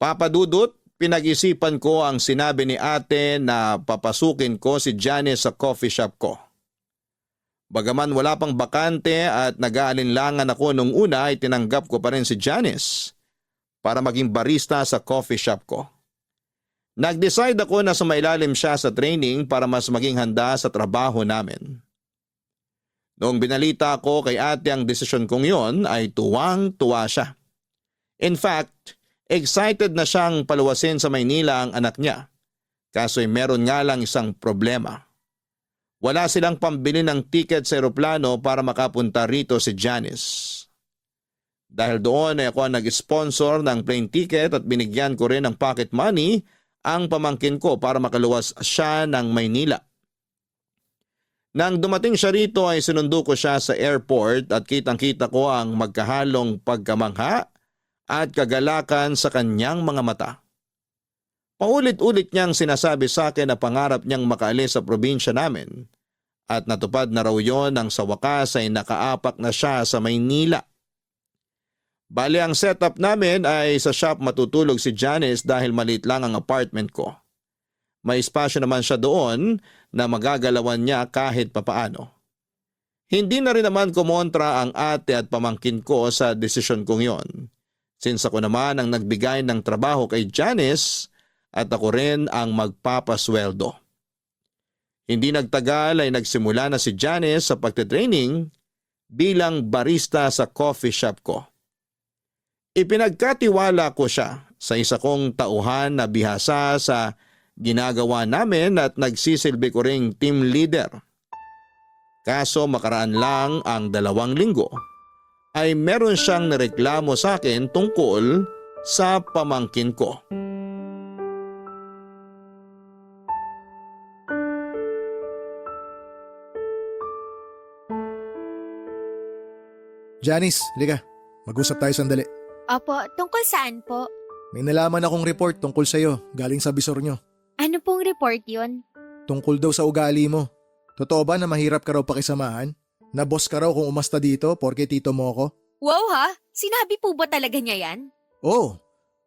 Papadudot, pinag-isipan ko ang sinabi ni ate na papasukin ko si Janice sa coffee shop ko. Bagaman wala pang bakante at nag-aalinlangan ako nung una ay tinanggap ko pa rin si Janice para maging barista sa coffee shop ko. Nag-decide ako na sumailalim siya sa training para mas maging handa sa trabaho namin. Noong binalita ko kay ate ang desisyon kong yon ay tuwang-tuwa siya. In fact, excited na siyang paluwasin sa Maynila ang anak niya. Kaso'y meron nga lang isang problema. Wala silang pambili ng ticket sa eroplano para makapunta rito si Janice. Dahil doon ay ako ang nag-sponsor ng plane ticket at binigyan ko rin ng pocket money ang pamangkin ko para makaluwas siya ng Maynila. Nang dumating siya rito ay sinundo ko siya sa airport at kitang-kita ko ang magkahalong pagkamangha at kagalakan sa kanyang mga mata. Paulit-ulit niyang sinasabi sa akin na pangarap niyang makaalis sa probinsya namin at natupad na raw yon nang sa wakas ay nakaapak na siya sa Maynila. Bali ang setup namin ay sa shop matutulog si Janice dahil maliit lang ang apartment ko. May espasyo naman siya doon na magagalawan niya kahit papaano. Hindi na rin naman kumontra ang ate at pamangkin ko sa desisyon kong yon. Since ako naman ang nagbigay ng trabaho kay Janice at ako rin ang magpapasweldo. Hindi nagtagal ay nagsimula na si Janice sa pagtitraining bilang barista sa coffee shop ko. Ipinagkatiwala ko siya sa isa kong tauhan na bihasa sa ginagawa namin at nagsisilbi ko ring team leader. Kaso makaraan lang ang 2 linggo ay meron siyang nareklamo sa akin tungkol sa pamangkin ko. Janice, liga. Mag-usap tayo sandali. Opo, tungkol saan po? May nalaman akong report tungkol sa'yo galing sa bisor nyo. Ano pong report yun? Tungkol daw sa ugali mo. Totoo ba na mahirap ka raw pakisamahan? Na boss ka raw kung umasta dito porke tito mo ko? Wow ha? Sinabi po ba talaga niya yan? Oo.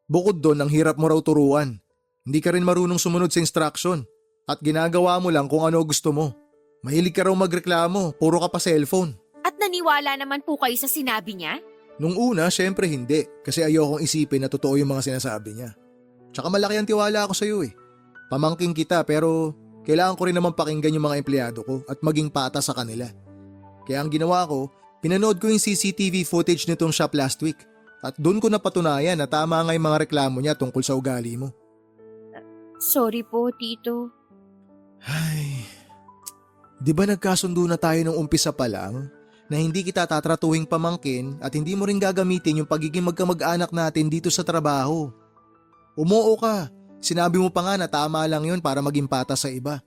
Bukod doon, ang hirap mo raw turuan. Hindi ka rin marunong sumunod sa instruction. At ginagawa mo lang kung ano gusto mo. Mahilig ka raw magreklamo, puro ka pa cellphone. At naniwala naman po kayo sa sinabi niya? Nung una, syempre hindi. Kasi ayokong isipin na totoo yung mga sinasabi niya. Tsaka malaki ang tiwala ako sa'yo eh. Pamangking kita pero kailangan ko rin naman pakinggan yung mga empleyado ko at maging pata sa kanila. Kaya ang ginawa ko, pinanood ko yung CCTV footage nitong shop last week. At doon ko napatunayan na tama nga yung mga reklamo niya tungkol sa ugali mo. Sorry po, Tito. Ay, di ba nagkasundo na tayo nung umpisa pa lang? Na hindi kita tatratuhing pamangkin at hindi mo rin gagamitin yung pagiging magkamag-anak natin dito sa trabaho. Umuo ka. Sinabi mo pa nga na tama lang yun para maging patas sa iba.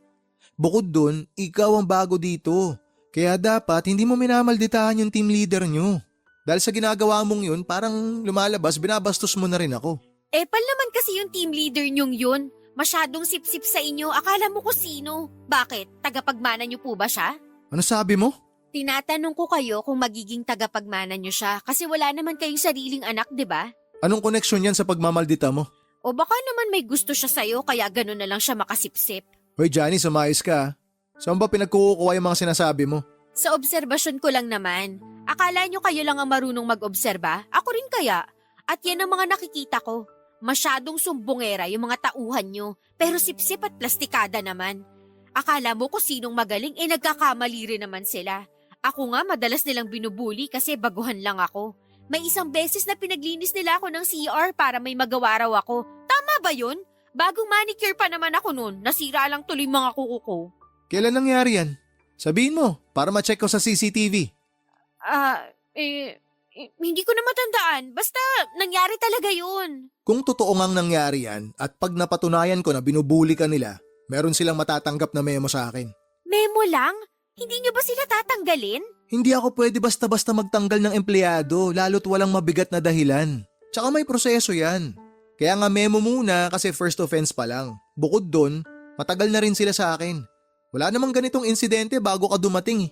Bukod dun, ikaw ang bago dito. Kaya dapat hindi mo minamalditahan yung team leader nyo. Dahil sa ginagawa mong yun, parang lumalabas, binabastos mo na rin ako. Pal naman kasi yung team leader nyong yun. Masyadong sip-sip sa inyo, akala mo kung sino. Bakit? Tagapagmana nyo po ba siya? Ano sabi mo? Tinatanong ko kayo kung magiging tagapagmana nyo siya kasi wala naman kayong sariling anak, di ba? Anong koneksyon yan sa pagmamaldita mo? O baka naman may gusto siya sa'yo kaya gano'n na lang siya makasipsip. Hoy Johnny, sumayos ka. Saan ba pinagkukuha yung mga sinasabi mo? Sa obserbasyon ko lang naman. Akala nyo kayo lang ang marunong mag-obserba? Ako rin kaya. At yan ang mga nakikita ko. Masyadong sumbongera yung mga tauhan nyo. Pero sipsip at plastikada naman. Akala mo kung sinong magaling nagkakamali rin naman sila. Ako nga madalas nilang binubuli kasi baguhan lang ako. May isang beses na pinaglinis nila ako ng CR para may magawa raw ako. Tama ba yun? Bagong manicure pa naman ako noon. Nasira lang tuloy mga kuko ko. Kailan nangyari yan? Sabihin mo, para ma-check ko sa CCTV. Hindi ko na matandaan. Basta nangyari talaga yun. Kung totoo ngang nangyari yan at pag napatunayan ko na binubuli ka nila, meron silang matatanggap na memo sa akin. Memo lang? Hindi nyo ba sila tatanggalin? Hindi ako pwede basta-basta magtanggal ng empleyado lalo't walang mabigat na dahilan. Tsaka may proseso yan. Kaya nga memo muna kasi first offense pa lang. Bukod doon, matagal na rin sila sa akin. Wala namang ganitong insidente bago ka dumating eh.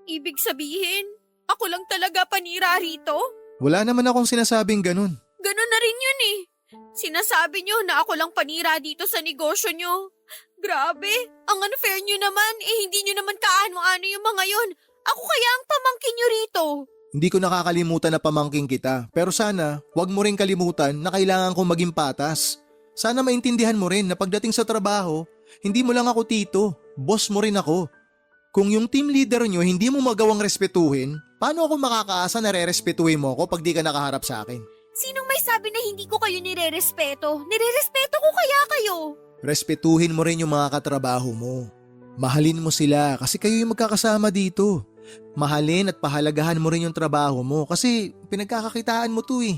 Ibig sabihin, ako lang talaga panira rito? Wala naman akong sinasabing ganun. Ganun na rin yun eh. Sinasabi nyo na ako lang panira dito sa negosyo nyo. Grabe, ang unfair nyo naman hindi nyo naman kaano-ano yung mga yon. Ako kaya ang pamangkin nyo rito. Hindi ko nakakalimutan na pamangking kita, pero sana wag mo rin kalimutan na kailangan kong maging patas. Sana maintindihan mo rin na pagdating sa trabaho, hindi mo lang ako tito, boss mo rin ako. Kung yung team leader nyo hindi mo magawang respetuhin, paano ako makakaasa na re-respetuhin mo ako pag di ka nakaharap sa akin? Sinong may sabi na hindi ko kayo nire-respeto? Nire-respeto ko kaya kayo? Respetuhin mo rin yung mga katrabaho mo. Mahalin mo sila kasi kayo yung magkakasama dito. Mahalin at pahalagahan mo rin yung trabaho mo kasi pinagkakakitaan mo to eh.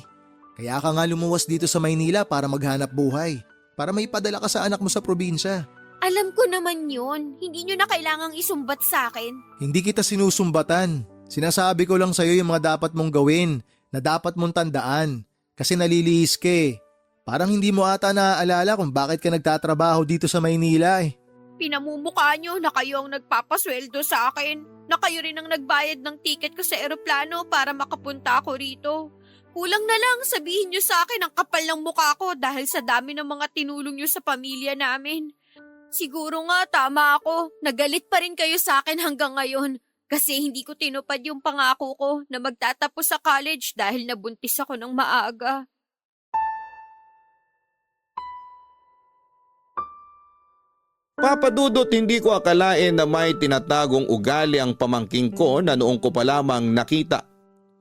Kaya ka nga lumuwas dito sa Maynila para maghanap buhay. Para may padala ka sa anak mo sa probinsya. Alam ko naman yun. Hindi nyo na kailangang isumbat sa akin. Hindi kita sinusumbatan. Sinasabi ko lang sa'yo yung mga dapat mong gawin na dapat mong tandaan kasi nalilihis ka eh. Parang hindi mo ata naaalala kung bakit ka nagtatrabaho dito sa Maynila eh. Pinamumukha nyo na kayo ang nagpapasweldo sa akin. Na kayo rin ang nagbayad ng ticket ko sa eroplano para makapunta ako rito. Kulang na lang sabihin nyo sa akin ang kapal ng mukha ko dahil sa dami ng mga tinulong nyo sa pamilya namin. Siguro nga tama ako. Nagalit pa rin kayo sa akin hanggang ngayon. Kasi hindi ko tinupad yung pangako ko na magtatapos sa college dahil nabuntis ako ng maaga. Papadudot, hindi ko akalain na may tinatagong ugali ang pamangking ko na noong ko pa lamang nakita.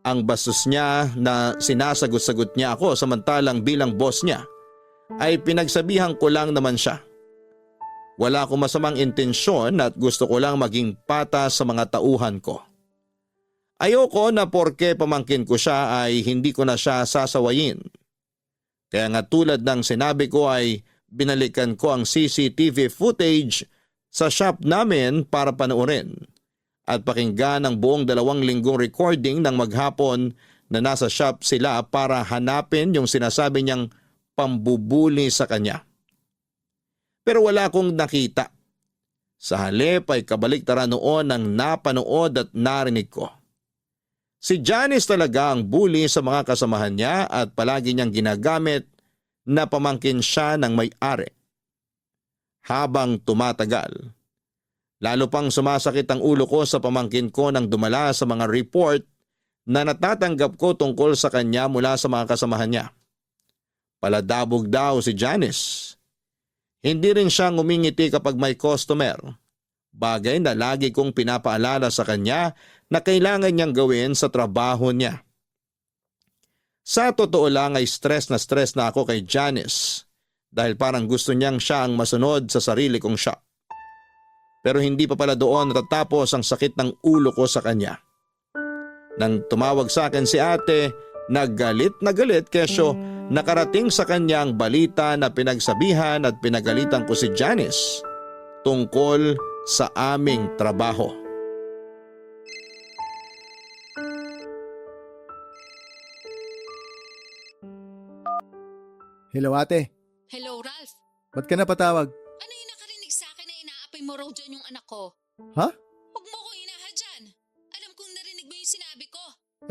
Ang bastos niya na sinasagot-sagot niya ako samantalang bilang boss niya ay pinagsabihan ko lang naman siya. Wala akong masamang intensyon at gusto ko lang maging patas sa mga tauhan ko. Ayoko na porke pamangkin ko siya ay hindi ko na siya sasawayin. Kaya nga tulad ng sinabi ko ay binalikan ko ang CCTV footage sa shop namin para panoorin at pakinggan ang buong 2 linggong recording ng maghapon na nasa shop sila para hanapin yung sinasabi niyang pambubuli sa kanya. Pero wala akong nakita. Sa halip ay kabaliktaran noon ang napanood at narinig ko. Si Janice talaga ang bully sa mga kasamahan niya at palagi niyang ginagamit na pamangkin siya ng may-ari. Habang tumatagal, lalo pang sumasakit ang ulo ko sa pamangkin ko nang dumala sa mga report na natatanggap ko tungkol sa kanya mula sa mga kasamahan niya. Paladabog daw si Janice. Hindi rin siya ngumingiti kapag may customer. Bagay na lagi kong pinapaalala sa kanya na kailangan niyang gawin sa trabaho niya. Sa totoo lang ay stress na ako kay Janice dahil parang gusto niyang siya ang masunod sa sarili kong shop. Pero hindi pa pala doon natatapos ang sakit ng ulo ko sa kanya. Nang tumawag sa akin si ate, nagalit kesyo nakarating sa kanya ang balita na pinagsabihan at pinagalitan ko si Janice tungkol sa aming trabaho. Hello ate, Hello, Ralph. ba't ka napatawag? Ano yung nakarinig sa akin na inaapay mo raw dyan yung anak ko? Ha? Huwag mo ko hinahadyan. Alam kong narinig mo yung sinabi ko.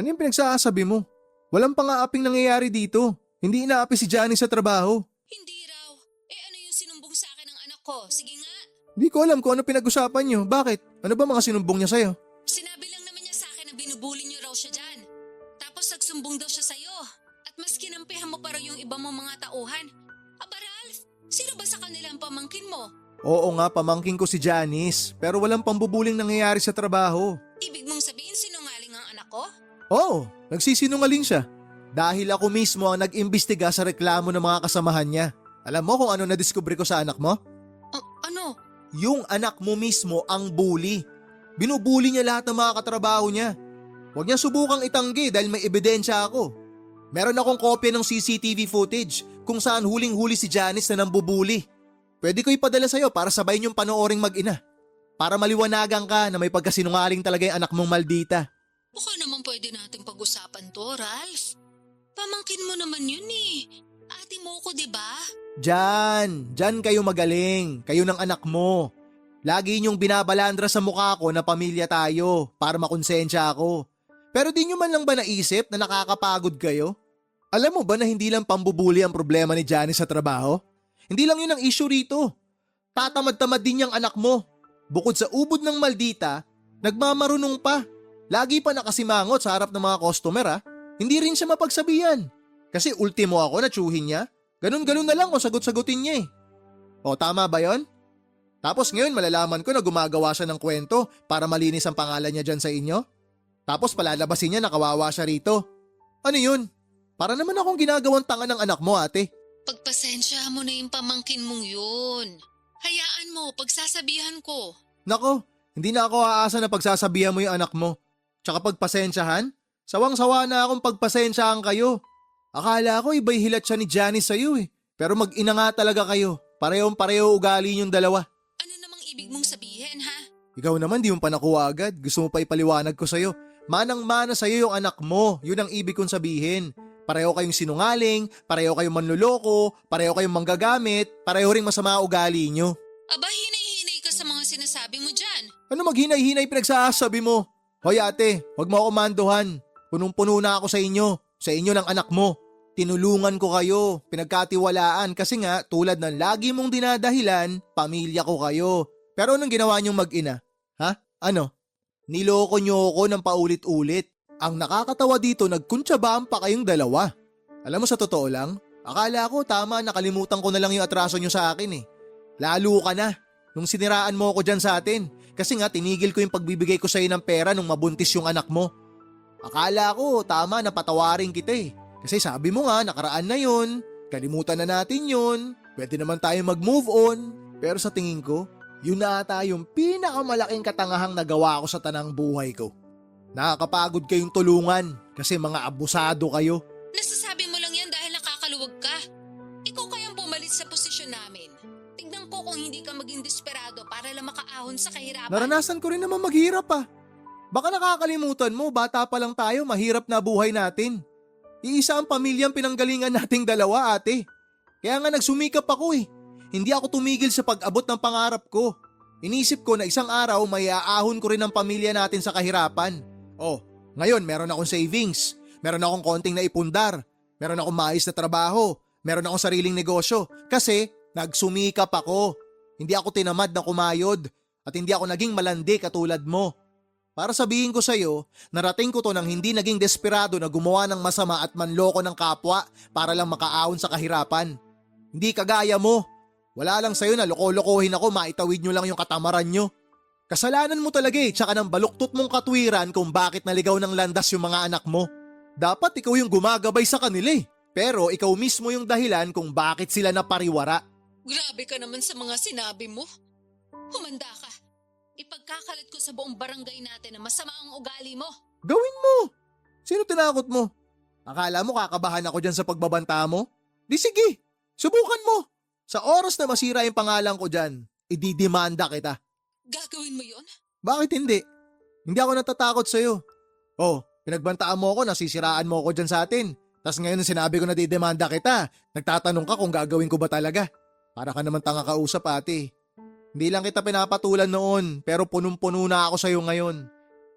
Ano yung pinagsasabi mo? Walang pang-aaping nangyayari dito. Hindi inaapi si Janice sa trabaho. Hindi raw. Ano yung sinumbong sa akin ng anak ko? Sige nga. Hindi ko alam kung ano pinag-usapan niyo. Bakit? Ano ba mga sinumbong niya sa'yo? Sinabi lang naman niya sa akin na binubuli niyo raw siya dyan. Tapos nagsumbong daw siya sa'yo. At mas kinampihan mo pa raw yung iba mong mga tauhan. Aba Ralph, sino ba sa kanila ang pamangkin mo? Oo nga, pamangkin ko si Janice. Pero walang pambubuling nangyayari sa trabaho. Ibig mong sabihin sinungaling ang anak ko? Oo, nagsisinungaling siya. Dahil ako mismo ang nag-imbestiga sa reklamo ng mga kasamahan niya. Alam mo kung ano nadiskubre ko sa anak mo? Ano? Yung anak mo mismo ang bully. Binubuli niya lahat ng mga katrabaho niya. Huwag niya subukang itanggi dahil may ebidensya ako. Meron akong kopya ng CCTV footage kung saan huling-huli si Janice na nambubuli. Pwede ko ipadala sa'yo para sabay niyong panooring mag-ina. Para maliwanagan ka na may pagkasinungaling talaga yung anak mong maldita. Baka naman pwede natin pag-usapan to, Ralph. Pamangkin mo naman yun eh. Ate mo ko, di ba? Diyan kayo magaling. Kayo ng anak mo. Lagi niyong binabalandra sa mukha ko na pamilya tayo para makonsensya ako. Pero di niyo man lang ba naisip na nakakapagod kayo? Alam mo ba na hindi lang pambubuli ang problema ni Janice sa trabaho? Hindi lang yun ang issue rito. Tatamad-tamad din yung anak mo. Bukod sa ubod ng maldita, nagmamarunong pa. Lagi pa nakasimangot sa harap ng mga customer ha. Hindi rin siya mapagsabihan. Kasi ultimo ako na tsuhin niya. Ganun-ganun na lang o sagot-sagutin niya eh. O tama ba yon? Tapos ngayon malalaman ko na gumagawa siya ng kwento para malinis ang pangalan niya dyan sa inyo. Tapos palalabasin niya na kawawa siya rito. Ano yun? Para naman akong ginagawang tanga ng anak mo ate. Pagpasensya mo na yung pamangkin mong yun. Hayaan mo, pagsasabihan ko. Nako, hindi na ako aasa na pagsasabihan mo yung anak mo. Tsaka pagpasensyahan? Sawang-sawa na akong pagpasensyahan kayo. Akala ko iba'y hilat siya ni Janice sa'yo eh. Pero mag-ina nga talaga kayo. Parehong-pareho ugali niyong dalawa. Ano namang ibig mong sabihin, ha? Ikaw naman di mo pa nakuha agad. Gusto mo pa ipaliwanag ko sa'yo. Manang-mana sa'yo yung anak mo. Yun ang ibig kong sabihin. Pareho kayong sinungaling, pareho kayong manluloko, pareho kayong manggagamit, pareho ring masama ugali nyo. Aba, hinay-hinay ka sa mga sinasabi mo dyan. Ano maghinay-hinay pinagsasabi mo? Hoy ate, wag mo ako manduhan. Punong-puno na ako sa inyo ng anak mo. Tinulungan ko kayo, pinagkatiwalaan kasi nga tulad ng lagi mong dinadahilan, pamilya ko kayo. Pero anong ginawa niyong mag-ina? Ha? Ano? Niloko niyo ako ng paulit-ulit. Ang nakakatawa dito, nagkuntsabaan pa kayong dalawa. Alam mo sa totoo lang, akala ko tama nakalimutan ko na lang yung atraso niyo sa akin eh. Lalo ka na, nung siniraan mo ako dyan sa atin. Kasi nga tinigil ko yung pagbibigay ko sa'yo ng pera nung mabuntis yung anak mo. Akala ko tama na patawarin kita eh. Kasi sabi mo nga nakaraan na yun, kalimutan na natin yun, pwede naman tayo mag-move on. Pero sa tingin ko, yun na ata yung pinakamalaking katangahang nagawa ko sa tanang buhay ko. Nakakapagod kayong tulungan kasi mga abusado kayo. Nasasabi mo lang yan dahil nakakaluwag ka. Ikaw kayang pumalit sa posisyon namin. Tignan ko kung hindi ka maging desperado para lang makaahon sa kahirapan. Naranasan ko rin naman maghirap ah. Baka nakakalimutan mo, bata pa lang tayo, mahirap na buhay natin. Iisa ang pamilyang pinanggalingan nating dalawa ate. Kaya nga nagsumikap ako eh. Hindi ako tumigil sa pag-abot ng pangarap ko. Inisip ko na isang araw may aahon ko rin ang pamilya natin sa kahirapan. Oh, ngayon meron akong savings, meron akong konting naipundar, meron akong maayos na trabaho, meron akong sariling negosyo kasi nagsumikap ako. Hindi ako tinamad na kumayod at hindi ako naging malandi katulad mo. Para sabihin ko sa'yo, narating ko to nang hindi naging desperado na gumawa ng masama at manloko ng kapwa para lang makaahon sa kahirapan. Hindi kagaya mo. Wala lang sa'yo na loko-lokohin ako, maitawid nyo lang yung katamaran nyo. Kasalanan mo talaga eh, tsaka ng baluktot mong katwiran kung bakit naligaw ng landas yung mga anak mo. Dapat ikaw yung gumagabay sa kanila eh. Pero ikaw mismo yung dahilan kung bakit sila napariwara. Grabe ka naman sa mga sinabi mo. Humanda ka. Ipagkakalat ko sa buong barangay natin na masama ang ugali mo. Gawin mo! Sino tinakot mo? Akala mo kakabahan ako dyan sa pagbabanta mo? Di sige, subukan mo. Sa oras na masira yung pangalan ko dyan, ididimanda kita. Gagawin mo yon? Bakit hindi? Hindi ako natatakot sa'yo. Oh, pinagbantaan mo ako, nasisiraan mo ako dyan sa atin. Tas ngayon sinabi ko na didemanda kita, nagtatanong ka kung gagawin ko ba talaga. Para ka naman tanga kausap ate. Hindi lang kita pinapatulan noon, pero punong-puno na ako sa'yo ngayon.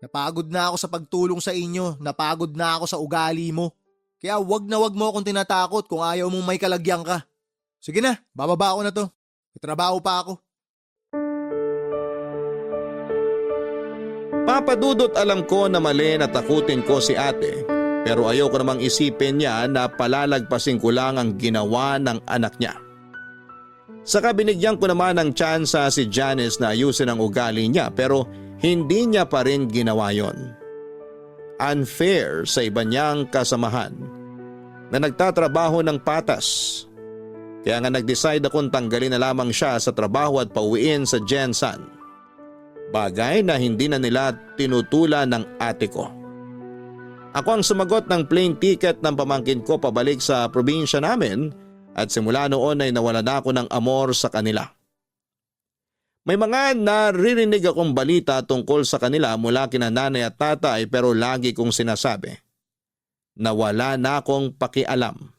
Napagod na ako sa pagtulong sa inyo, napagod na ako sa ugali mo. Kaya wag na wag mo akong tinatakot kung ayaw mong may kalagyan ka. Sige na, bababa ako na to. May trabaho pa ako. Papadudot alam ko na mali na takutin ko si ate, pero ayoko namang isipin niya na palalagpasin ko lang ang ginawa ng anak niya. Saka binigyan ko naman ng tsansa si Janice na ayusin ang ugali niya pero hindi niya pa rin ginawa yon. Unfair sa iba niyang kasamahan na nagtatrabaho ng patas. Kaya nga nag-decide akong tanggalin na lamang siya sa trabaho at pauwiin sa Jensan. Bagay na hindi na nila tinutulan ng ate ko. Ako ang sumagot ng plane ticket ng pamangkin ko pabalik sa probinsya namin at simula noon ay nawala na ako ng amor sa kanila. May mga naririnig akong balita tungkol sa kanila mula kina nanay at tatay pero lagi kong sinasabi na wala na akong pakialam.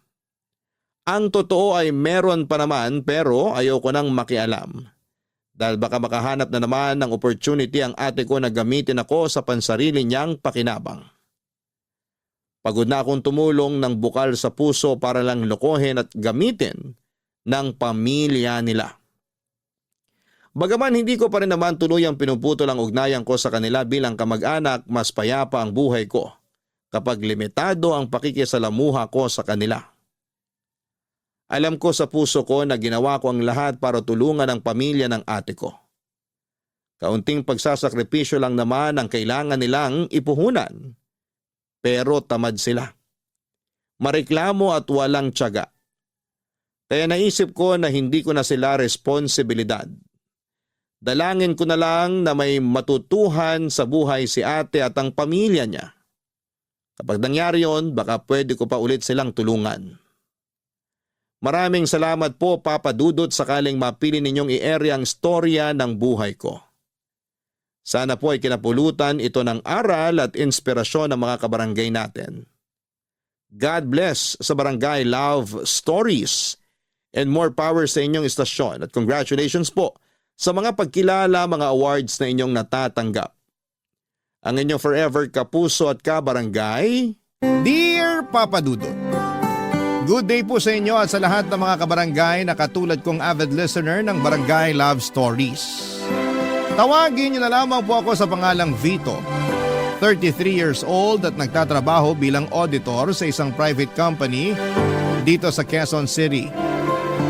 Ang totoo ay meron pa naman pero ayoko nang makialam. Dahil baka makahanap na naman ng opportunity ang ate ko na gamitin ako sa pansarili niyang pakinabang. Pagod na akong tumulong ng bukal sa puso para lang lokohin at gamitin ng pamilya nila. Bagaman hindi ko pa rin naman tuluyang pinuputol ang ugnayan ko sa kanila bilang kamag-anak, mas payapa ang buhay ko kapag limitado ang pakikisalamuha ko sa kanila. Alam ko sa puso ko na ginawa ko ang lahat para tulungan ang pamilya ng ate ko. Kaunting pagsasakripisyo lang naman ang kailangan nilang ipuhunan. Pero tamad sila. Mareklamo at walang tiyaga. Kaya naisip ko na hindi ko na sila responsibilidad. Dalangin ko na lang na may matutuhan sa buhay si ate at ang pamilya niya. Kapag nangyari yon, baka pwede ko pa ulit silang tulungan. Maraming salamat po Papa Dudut sakaling mapili ninyong i-area ang storya ng buhay ko. Sana po ay kinapulutan ito ng aral at inspirasyon ng mga kabarangay natin. God bless sa Barangay Love Stories and more power sa inyong istasyon at congratulations po sa mga pagkilala, mga awards na inyong natatanggap. Ang inyong forever kapuso at kabarangay, Dear Papa Dudut, good day po sa inyo at sa lahat ng mga kabarangay na katulad kong avid listener ng Barangay Love Stories. Tawagin niyo na lamang po ako sa pangalang Vito, 33 years old at nagtatrabaho bilang auditor sa isang private company dito sa Quezon City.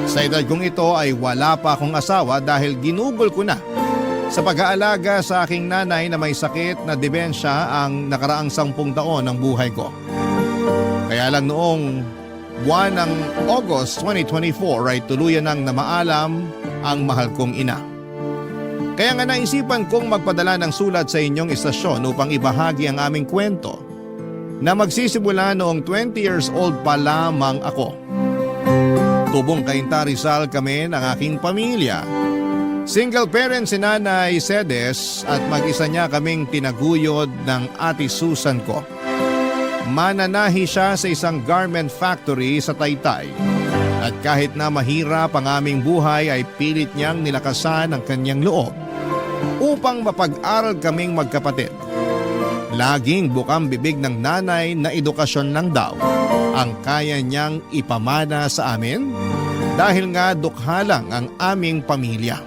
Sa edad kong ito ay wala pa akong asawa dahil ginugol ko na sa pag-aalaga sa aking nanay na may sakit na demensya ang nakaraang 10 taon ng buhay ko. Kaya lang noong buwan ng August 2024 ay tuluyan nang namaalam ang mahal kong ina. Kaya nga naisipan kong magpadala ng sulat sa inyong istasyon upang ibahagi ang aming kwento na magsisimula noong 20 years old pa lamang ako. Tubong Cainta Rizal kami ng aking pamilya. Single parent si Nanay Cedes at mag-isa niya kaming tinaguyod ng Ate Susan ko. Mananahi siya sa isang garment factory sa Taytay. At kahit na mahirap ang aming buhay ay pilit niyang nilakasan ang kanyang loob upang mapag-aral kaming magkapatid. Laging bukang bibig ng nanay na edukasyon lang daw ang kaya niyang ipamana sa amin dahil nga dukha lang ang aming pamilya.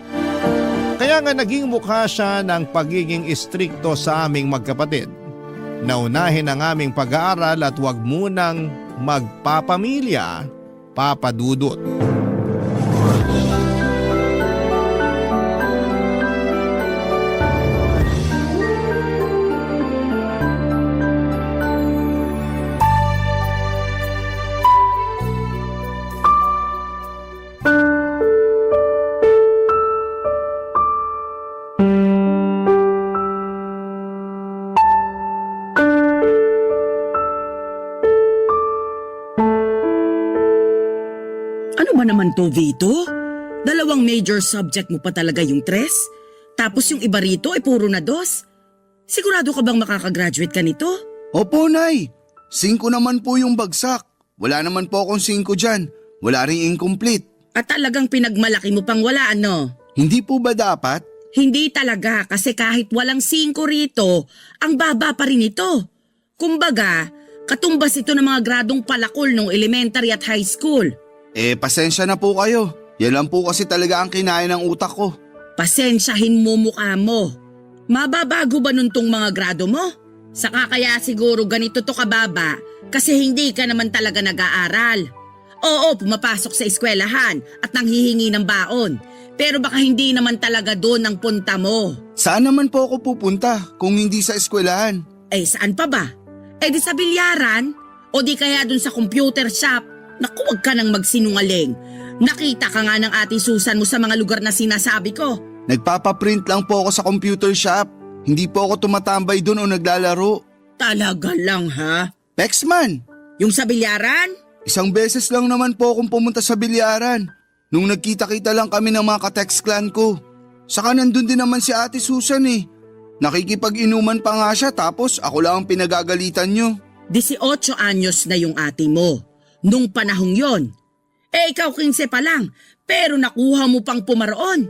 Kaya nga naging mukha siya ng pagiging istrikto sa aming magkapatid. Naunahin ang aming pag-aaral at huwag munang magpapamilya, Papa Dudut. Ano ba naman to, Vito? 2 major subject mo pa talaga yung 3? Tapos yung iba rito ay puro na 2? Sigurado ka bang makakagraduate ka nito? Opo, Nay. 5 naman po yung bagsak. Wala naman po akong 5 dyan. Wala ring incomplete. At talagang pinagmalaki mo pang wala, ano? Hindi po ba dapat? Hindi talaga kasi kahit walang 5 rito, ang baba pa rin ito. Kumbaga, katumbas ito ng mga gradong palakol nung elementary at high school. Pasensya na po kayo. Yan lang po kasi talaga ang kinain ng utak ko. Pasensyahin mo mukha mo. Mababago ba nun tong mga grado mo? Saka kaya siguro ganito to kababa kasi hindi ka naman talaga nag-aaral. Oo, pumapasok sa eskwelahan at nanghihingi ng baon. Pero baka hindi naman talaga doon ang punta mo. Saan naman po ako pupunta kung hindi sa eskwelahan? Saan pa ba? Di sa bilyaran? O di kaya doon sa computer shop? Naku, wag ka nang magsinungaling. Nakita ka nga ng Ate Susan mo sa mga lugar na sinasabi ko. Nagpapaprint lang po ako sa computer shop. Hindi po ako tumatambay doon o naglalaro. Talaga lang ha? Pexman! Yung sa bilyaran? 1 beses lang naman po akong pumunta sa bilyaran. Nung nagkita-kita lang kami ng mga ka-text clan ko. Saka nandun din naman si Ate Susan eh. Nakikipag-inuman pa nga siya tapos ako lang ang pinagagalitan nyo. 18 anyos na yung ate mo. Nung panahong yon, Ikaw 15 pa lang, pero nakuha mo pang pumaroon.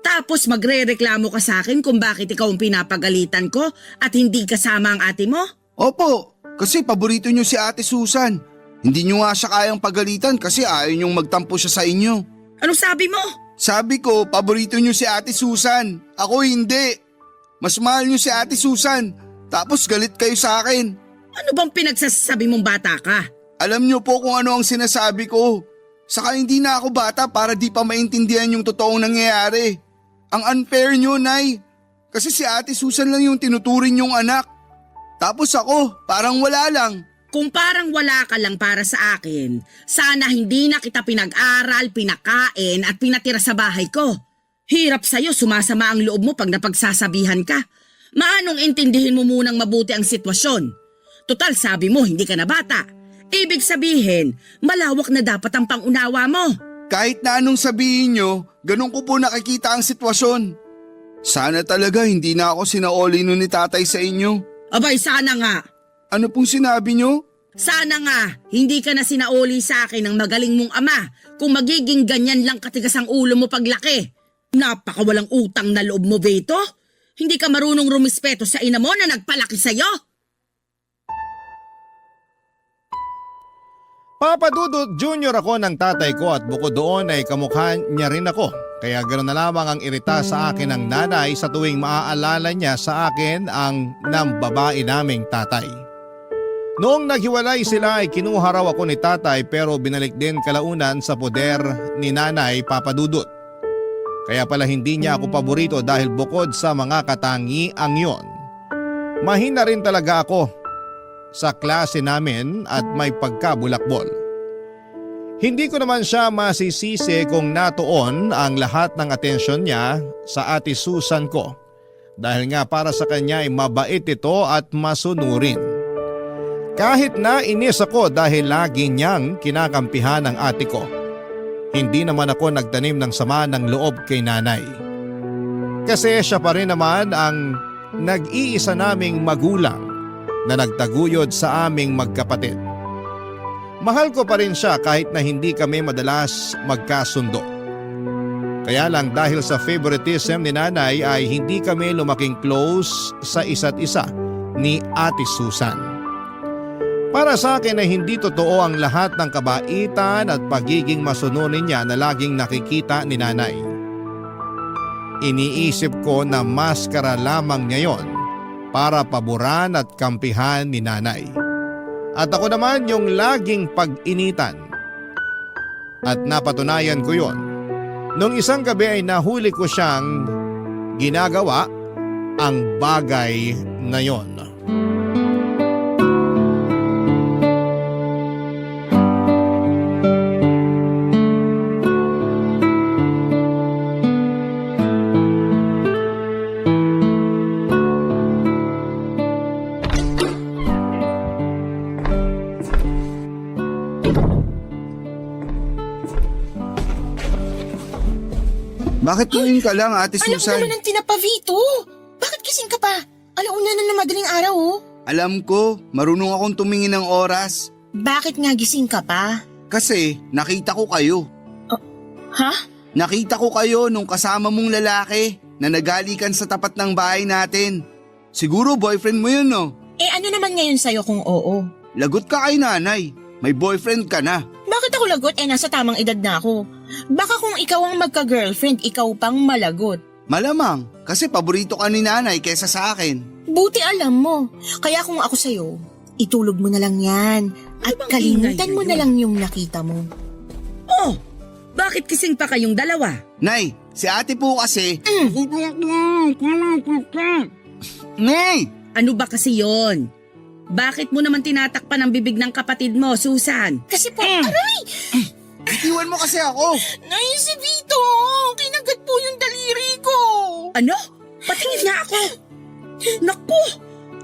Tapos magre-reklamo ka sa akin kung bakit ikaw ang pinapagalitan ko at hindi kasama ang ate mo? Opo, kasi paborito niyo si Ate Susan. Hindi niyo nga siya kayang pagalitan kasi ayaw niyong magtampo siya sa inyo. Anong sabi mo? Sabi ko, paborito niyo si Ate Susan. Ako hindi. Mas mahal niyo si Ate Susan. Tapos galit kayo sa akin. Ano bang pinagsasabi mong bata ka? Alam niyo po kung ano ang sinasabi ko. Saka hindi na ako bata para di pa maintindihan yung totoong nangyayari. Ang unfair niyo, Nay. Kasi si Ate Susan lang yung tinuturing yung anak. Tapos ako, parang wala lang. Kung parang wala ka lang para sa akin, sana hindi na kita pinag-aral, pinakain at pinatira sa bahay ko. Hirap sa'yo, sumasama ang loob mo pag napagsasabihan ka. Maanong intindihin mo munang mabuti ang sitwasyon? Total, sabi mo hindi ka na bata. Ibig sabihin, malawak na dapat ang pangunawa mo. Kahit na anong sabihin niyo, ganun ko po nakikita ang sitwasyon. Sana talaga hindi na ako sinaoli nun ni tatay sa inyo. Abay, sana nga. Ano pong sinabi niyo? Sana nga, hindi ka na sinauli sa akin ng magaling mong ama kung magiging ganyan lang katigas ang ulo mo paglaki. Napakawalang utang na loob mo, Beto. Hindi ka marunong rumispeto sa ina mo na nagpalaki sa'yo. Papa Dudut Jr. ako ng tatay ko at bukod doon ay kamukha niya rin ako. Kaya ganoon na lamang ang irita sa akin ng nanay sa tuwing maaalala niya sa akin ang nambabae naming tatay. Noong naghiwalay sila ay kinuha raw ako ni tatay pero binalik din kalaunan sa poder ni nanay Papa Dudut. Kaya pala hindi niya ako paborito dahil bukod sa mga katangiang yon, mahina rin talaga ako sa klase namin at may pagkabulakbol. Hindi ko naman siya masisisi kung natuon ang lahat ng atensyon niya sa Ate Susan ko dahil nga para sa kanya ay mabait ito at masunurin. Kahit na inis ako dahil lagi niyang kinakampihan ang ate ko, hindi naman ako nagtanim ng sama ng loob kay nanay. Kasi siya pa rin naman ang nag-iisa naming magulang na nagtaguyod sa aming magkapatid. Mahal ko pa rin siya kahit na hindi kami madalas magkasundo. Kaya lang dahil sa favoritism ni nanay ay hindi kami lumaking close sa isa't isa ni Ate Susan. Para sa akin ay hindi totoo ang lahat ng kabaitan at pagiging masunurin niya na laging nakikita ni nanay. Iniisip ko na maskara lamang niya yon para paboran at kampihan ni nanay. At ako naman yung laging pag-initan. At napatunayan ko yon. Nung isang gabi ay nahuli ko siyang ginagawa ang bagay na yon. Bakit tumingin ka lang, Ate Susan? Alam ko na ng tinapavito. Bakit gising ka pa? Alauna na ng madaling araw, oh. Alam ko, marunong akong tumingin ng oras. Bakit nga gising ka pa? Kasi nakita ko kayo. Ha? Nakita ko kayo nung kasama mong lalaki na nagalikan sa tapat ng bahay natin. Siguro boyfriend mo yun, no? Eh ano naman ngayon sa'yo kung oo? Lagot ka kay nanay. May boyfriend ka na. Bakit ako lagot? Eh nasa tamang edad na ako. Baka kung ikaw ang magka-girlfriend, ikaw pang malagot. Malamang, kasi paborito ka ni nanay kesa sa akin. Buti alam mo. Kaya kung ako sa'yo, itulog mo na lang yan. At bang kalimutan ingay mo yun? na lang yung nakita mo. Oh, bakit kising pa kayong dalawa? Nay, si ate po kasi... Nay! Ano ba kasi yon? Bakit mo naman tinatakpan ang bibig ng kapatid mo, Susan? Kasi po, aray! Bitiwan mo kasi ako! Nay, si Vito! Kinagat po yung daliri ko! Ano? Patingin nga ako! Naku!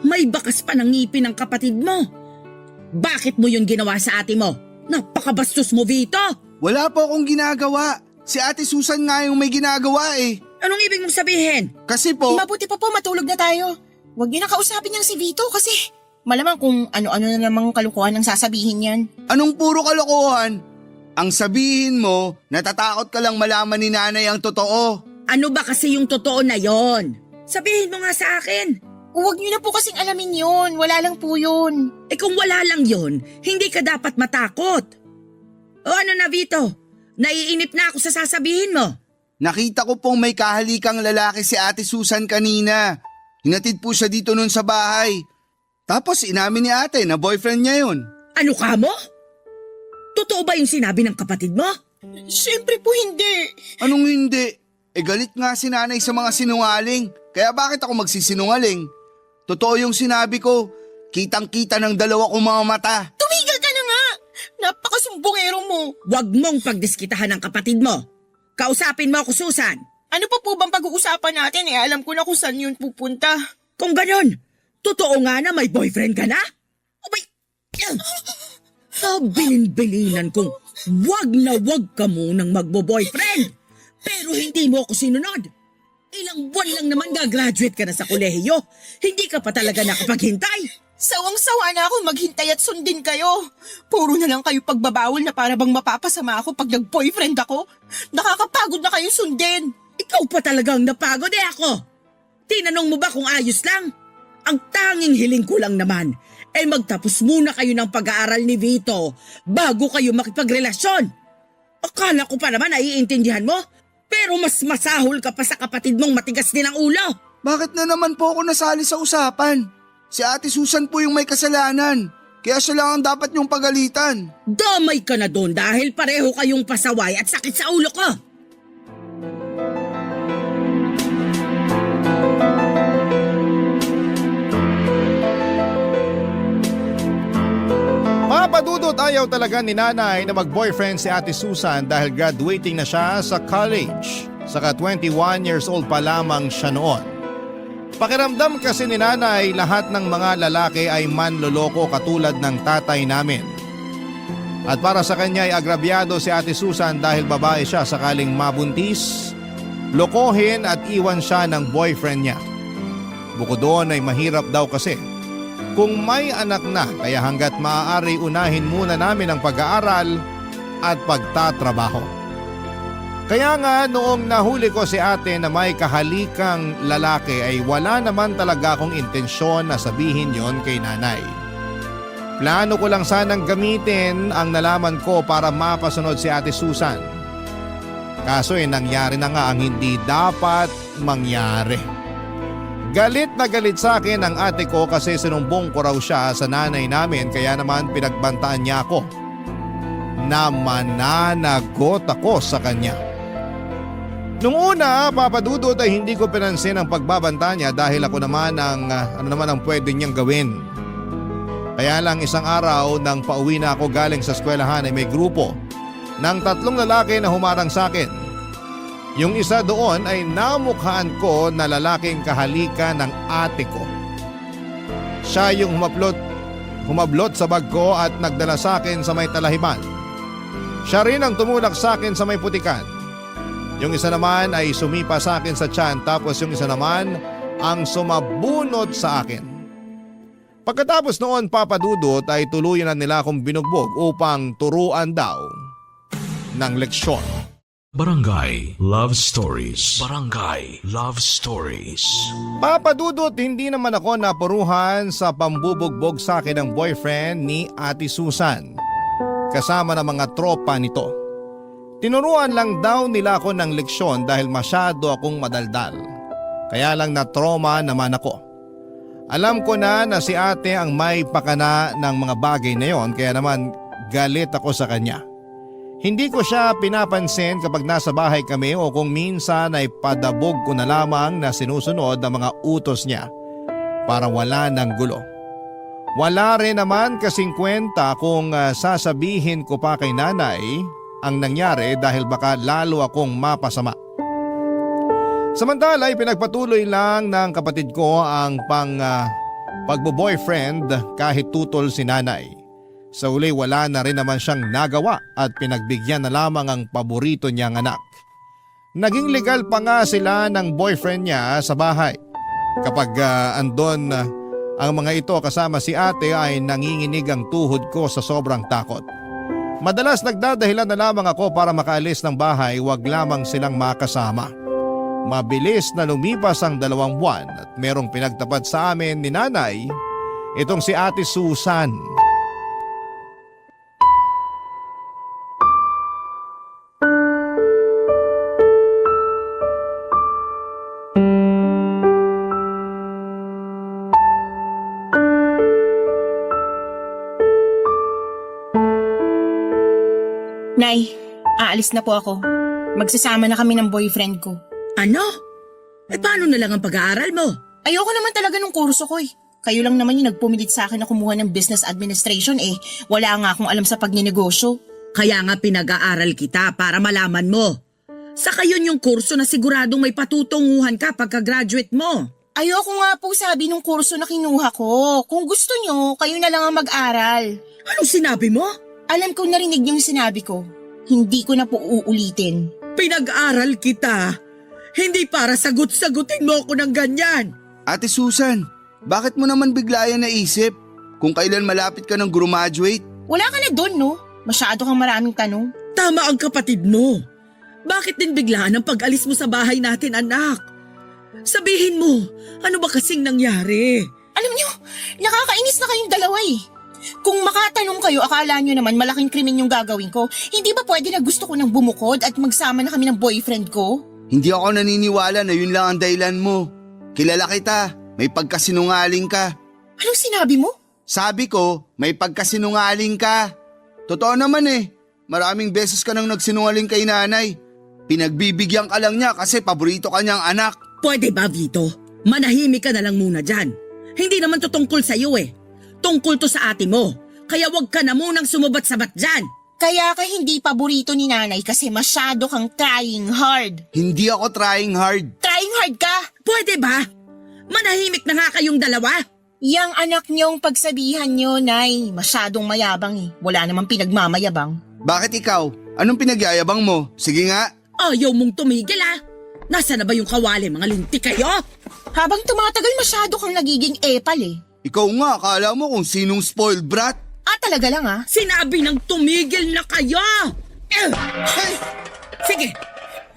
May bakas pa ng ngipin ng kapatid mo. Bakit mo yun ginawa sa ate mo? Napakabastos mo, Vito! Wala po akong ginagawa. Si Ate Susan nga yung may ginagawa eh. Anong ibig mong sabihin? Kasi po... Mabuti pa po, matulog na tayo. Huwag niyo na kausapin niyang si Vito kasi malamang kung ano-ano na namang kalukuhan ang sasabihin niyan. Anong puro kalokohan? Ang sabihin mo, natatakot ka lang malaman ni nanay ang totoo. Ano ba kasi yung totoo na yon? Sabihin mo nga sa akin. Huwag niyo na po kasing alamin yun. Wala lang po yun. Eh kung wala lang yon, hindi ka dapat matakot. O ano na Vito? Naiinip na ako sa sasabihin mo. Nakita ko pong may kahalikang lalaki si Ate Susan kanina. Hinatid po siya dito nun sa bahay. Tapos inamin ni ate na boyfriend niya yun. Ano ka mo? Totoo ba yung sinabi ng kapatid mo? Siyempre po hindi. Anong hindi? Galit nga si nanay sa mga sinungaling. Kaya bakit ako magsisinungaling? Totoo yung sinabi ko. Kitang-kita ng dalawa kong mga mata. Tumigil ka na nga. Napakasumbongero mo. Huwag mong pagdiskitahan ng kapatid mo. Kausapin mo ako, Susan. Ano pa po bang pag-uusapan natin? Alam ko na kung saan yun pupunta. Kung ganon, totoo nga na may boyfriend ka na? O may... Bilin-bilinan kong wag ka munang magbo-boyfriend. Pero hindi mo ako sinunod. Ilang buwan lang naman gagraduate ka na sa kolehiyo. Hindi ka pa talaga nakapaghintay. Sawang-sawa na ako maghintay at sundin kayo. Puro na lang kayo pagbabawal na para bang mapapasama ako pag nag-boyfriend ako. Nakakapagod na kayo sundin. Ikaw pa talagang napagod ako. Tinanong mo ba kung ayos lang? Ang tanging hiling ko lang naman ay magtapos muna kayo ng pag-aaral ni Vito bago kayo makipagrelasyon. Akala ko pa naman naiintindihan mo, pero mas masahol ka pa sa kapatid mong matigas din ang ulo. Bakit na naman po ako nasali sa usapan? Si Ate Susan po yung may kasalanan. Kaya siya lang ang dapat niyong pagalitan. Damay ka na doon dahil pareho kayong pasaway at sakit sa ulo ko. Papadudot ayaw talaga ni nanay na mag-boyfriend si Ate Susan dahil graduating na siya sa college. Saka 21 years old pa lamang siya noon. Pakiramdam kasi ni nanay lahat ng mga lalaki ay manloloko katulad ng tatay namin. At para sa kanya ay agrabyado si Ate Susan dahil babae siya sakaling mabuntis, lokohin at iwan siya ng boyfriend niya. Bukod doon ay mahirap daw kasi kung may anak na kaya hanggat maaari unahin muna namin ang pag-aaral at pagtatrabaho. Kaya nga noong nahuli ko si ate na may kahalikang lalaki ay wala naman talaga akong intensyon na sabihin yon kay nanay. Plano ko lang sanang gamitin ang nalaman ko para mapasunod si Ate Susan. Kaso nangyari na nga ang hindi dapat mangyari. Galit na galit sa akin ang ate ko kasi sinumbong ko raw siya sa nanay namin kaya naman pinagbantaan niya ako. Na mananagot ako sa kanya. Nung una, papadudot ay hindi ko pinansin ang pagbabanta niya dahil ako naman ang pwede niyang gawin. Kaya lang isang araw nang pauwi na ako galing sa eskwelahan ay may grupo ng 3 lalaki na humarang sa akin. Yung isa doon ay namukhaan ko na lalaking kahalika ng ate ko. Siya yung humablot sa bag ko at nagdala sa akin sa may talahiban. Siya rin ang tumulak sa akin sa may putikan. Yung isa naman ay sumipa sa akin sa tiyan tapos yung isa naman ang sumabunot sa akin. Pagkatapos noon papadudot ay tuluyan na nila akong binugbog upang turuan daw ng leksyon. Barangay Love Stories. Barangay Love Stories. Papadudot hindi naman ako napuruhan sa pambubugbog sa akin ng boyfriend ni Ate Susan. Kasama ng mga tropa nito. Tinuruan lang daw nila ako ng leksyon dahil masyado akong madaldal. Kaya lang na-trauma naman ako. Alam ko na si ate ang may pakana ng mga bagay na yon kaya naman galit ako sa kanya. Hindi ko siya pinapansin kapag nasa bahay kami o kung minsan ay padabog ko na lamang na sinusunod ang mga utos niya para wala ng gulo. Wala rin naman kasing kwenta kung sasabihin ko pa kay nanay ang nangyari dahil baka lalo akong mapasama. Samantala ay pinagpatuloy lang ng kapatid ko ang pagbo-boyfriend kahit tutol si nanay. Sa uli wala na rin naman siyang nagawa at pinagbigyan na lamang ang paborito niyang anak. Naging legal pa nga sila ng boyfriend niya sa bahay. Kapag andon ang mga ito kasama si ate ay nanginginig ang tuhod ko sa sobrang takot. Madalas nagdadahilan na lamang ako para makaalis ng bahay, wag lamang silang makasama. Mabilis na lumipas ang 2 buwan at merong pinagtapat sa amin ni nanay, itong si Ate Susan. Nay, aalis na po ako. Magsasama na kami ng boyfriend ko. Ano? Paano na lang ang pag-aaral mo? Ayoko naman talaga ng kurso ko eh. Kayo lang naman yung nagpumilit sa akin na kumuha ng business administration eh. Wala nga akong alam sa pagninegosyo. Kaya nga pinag-aaral kita para malaman mo. Saka yun yung kurso na siguradong may patutunguhan ka pagka-graduate mo. Ayoko nga po sabi ng kurso na kinuha ko. Kung gusto nyo, kayo na lang ang mag-aral. Anong sinabi mo? Alam ko narinig yung sinabi ko. Hindi ko na po uulitin. Pinag-aral kita. Hindi para sagot-sagutin mo ako ng ganyan. Ate Susan, bakit mo naman bigla yan naisip? Kung kailan malapit ka ng graduate? Wala ka na dun, no? Masyado kang maraming tanong. Tama ang kapatid mo. Bakit din biglaan ang pag-alis mo sa bahay natin, anak? Sabihin mo, ano ba kasing nangyari? Alam nyo, nakakainis na kayong dalawa eh. Kung makatanong kayo, akala nyo naman malaking krimen yung gagawin ko. Hindi ba pwede na gusto ko nang bumukod at magsama na kami ng boyfriend ko? Hindi ako naniniwala na yun lang ang dahilan mo. Kilala kita, may pagkasinungaling ka. Anong sinabi mo? Sabi ko, may pagkasinungaling ka. Totoo naman eh, maraming beses ka nang nagsinungaling kay nanay. Pinagbibigyan ka lang niya kasi paborito ka niyang anak. Pwede ba, Vito? Manahimik ka na lang muna dyan. Hindi naman to tungkol sa'yo eh. Tungkol to sa ate mo. Kaya wag ka na munang sumubat-sabat dyan. Kaya ka hindi paborito ni nanay kasi masyado kang trying hard. Hindi ako trying hard. Trying hard ka? Pwede ba? Manahimik na nga kayong dalawa. Yang anak niyong pagsabihan niyo, Nay, masyadong mayabang eh. Wala namang pinagmamayabang. Bakit ikaw? Anong pinagyayabang mo? Sige nga. Ayaw mong tumigil ah. Nasaan na ba yung kawali, mga linti kayo? Habang tumatagal masyado kang nagiging epal eh. Ikaw nga, akala mo kung sinong spoiled brat? Talaga lang ah. Sinabi ng tumigil na kayo! Sige,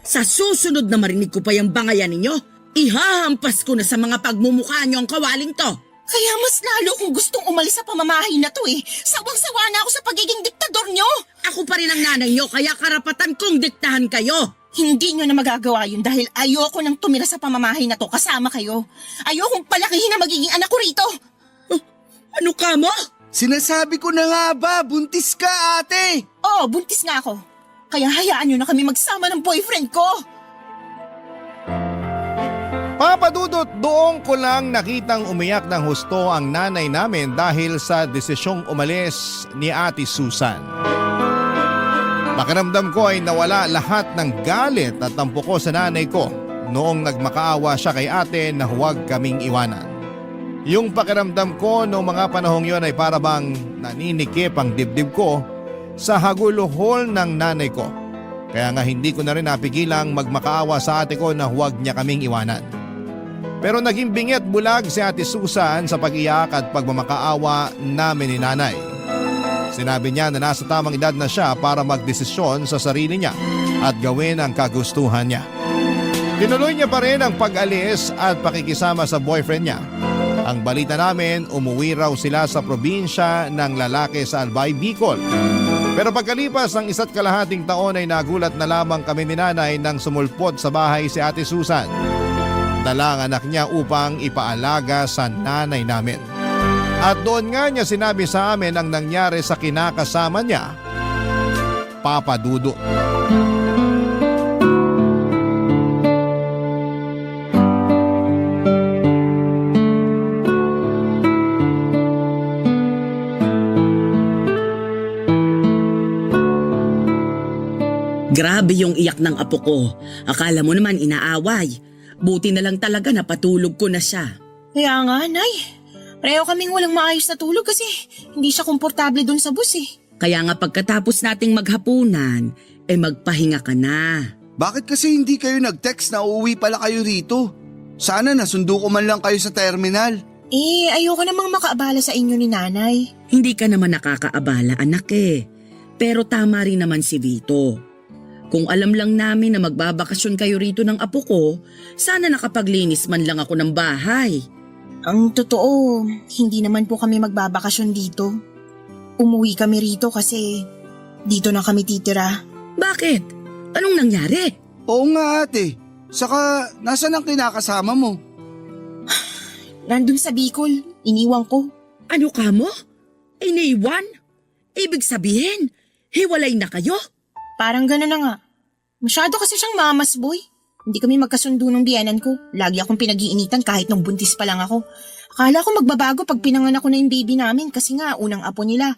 sa susunod na marinig ko pa yung bangayan ninyo, ihahampas ko na sa mga pagmumukha nyo ang kawaling to. Kaya mas lalo kung gustong umalis sa pamamahay na to eh. Sawang-sawa na ako sa pagiging diktador nyo. Ako pa rin ang nanay nyo, kaya karapatan kong diktahan kayo. Hindi nyo na magagawa yun dahil ayoko nang tumira sa pamamahay na to kasama kayo. Ayokong palakihin na magiging anak ko rito. Ano ka mo? Sinasabi ko na nga ba, buntis ka ate! Oo, buntis nga ako. Kaya hayaan nyo na kami magsama ng boyfriend ko. Papadudot, doon ko lang nakitang umiyak ng husto ang nanay namin dahil sa desisyong umalis ni Ate Susan. Pakiramdam ko ay nawala lahat ng galit at tampo ko sa nanay ko noong nagmakaawa siya kay ate na huwag kaming iwanan. Yung pakiramdam ko noong mga panahong yon ay para bang naninikip ang dibdib ko sa haguluhol ng nanay ko. Kaya nga hindi ko na rin napigilang magmakaawa sa ate ko na huwag niya kaming iwanan. Pero naging bingit bulag si Ate Susan sa pag-iyak at pagmamakaawa namin ni nanay. Sinabi niya na nasa tamang edad na siya para magdesisyon sa sarili niya at gawin ang kagustuhan niya. Tinuloy niya pa rin ang pag-alis at pakikisama sa boyfriend niya. Ang balita namin, umuwi raw sila sa probinsya ng lalaki sa Albay, Bicol. Pero pagkalipas ng 1.5 taon ay nagulat na lamang kami ni nanay nang sumulpot sa bahay si Ate Susan. Dalang anak niya upang ipaalaga sa nanay namin. At doon nga niya sinabi sa amin ang nangyari sa kinakasama niya, Papa Dudut. Grabe yung iyak ng apo ko. Akala mo naman inaaway. Buti na lang talaga napatulog ko na siya. Kaya nga, Nay. Pareho kaming walang maayos na tulog kasi hindi siya komportable dun sa bus eh. Kaya nga pagkatapos nating maghapunan, magpahinga ka na. Bakit kasi hindi kayo nag-text na uuwi pala kayo rito? Sana nasundo ko man lang kayo sa terminal. Ayoko namang makaabala sa inyo ni Nanay. Hindi ka naman nakakaabala, anak eh. Pero tama rin naman si Vito. Kung alam lang namin na magbabakasyon kayo rito ng apo ko, sana nakapaglinis man lang ako ng bahay. Ang totoo, hindi naman po kami magbabakasyon dito. Umuwi kami rito kasi dito na kami titira. Bakit? Anong nangyari? Oo nga ate. Saka, nasan ang kinakasama mo? Nandun sa Bicol, iniwan ko. Ano ka mo? Iniwan? Ibig sabihin, hiwalay na kayo? Parang gano'n na nga. Masyado kasi siyang mamas boy. Hindi kami magkasundo ng biyanan ko. Lagi akong pinag-iinitan kahit nung buntis pa lang ako. Akala ko magbabago pag pinanganak ko na yung baby namin kasi nga unang apo nila.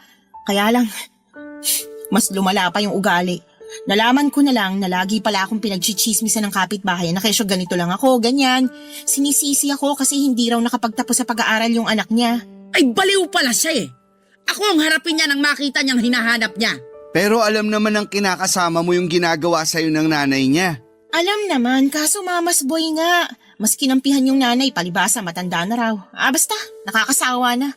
Kaya lang, mas lumala pa yung ugali. Nalaman ko na lang na lagi pala akong pinagchichismisan ng kapitbahay na kesyo ganito lang ako, ganyan. Sinisisi ako kasi hindi raw nakapagtapos sa pag-aaral yung anak niya. Ay baliw pala siya eh. Ako ang harapin niya nang makita niyang hinahanap niya. Pero alam naman ng kinakasama mo yung ginagawa sa'yo ng nanay niya. Alam naman, kaso mamas boy nga. Mas kinampihan yung nanay, palibasa matanda na raw. Basta, nakakasawa na.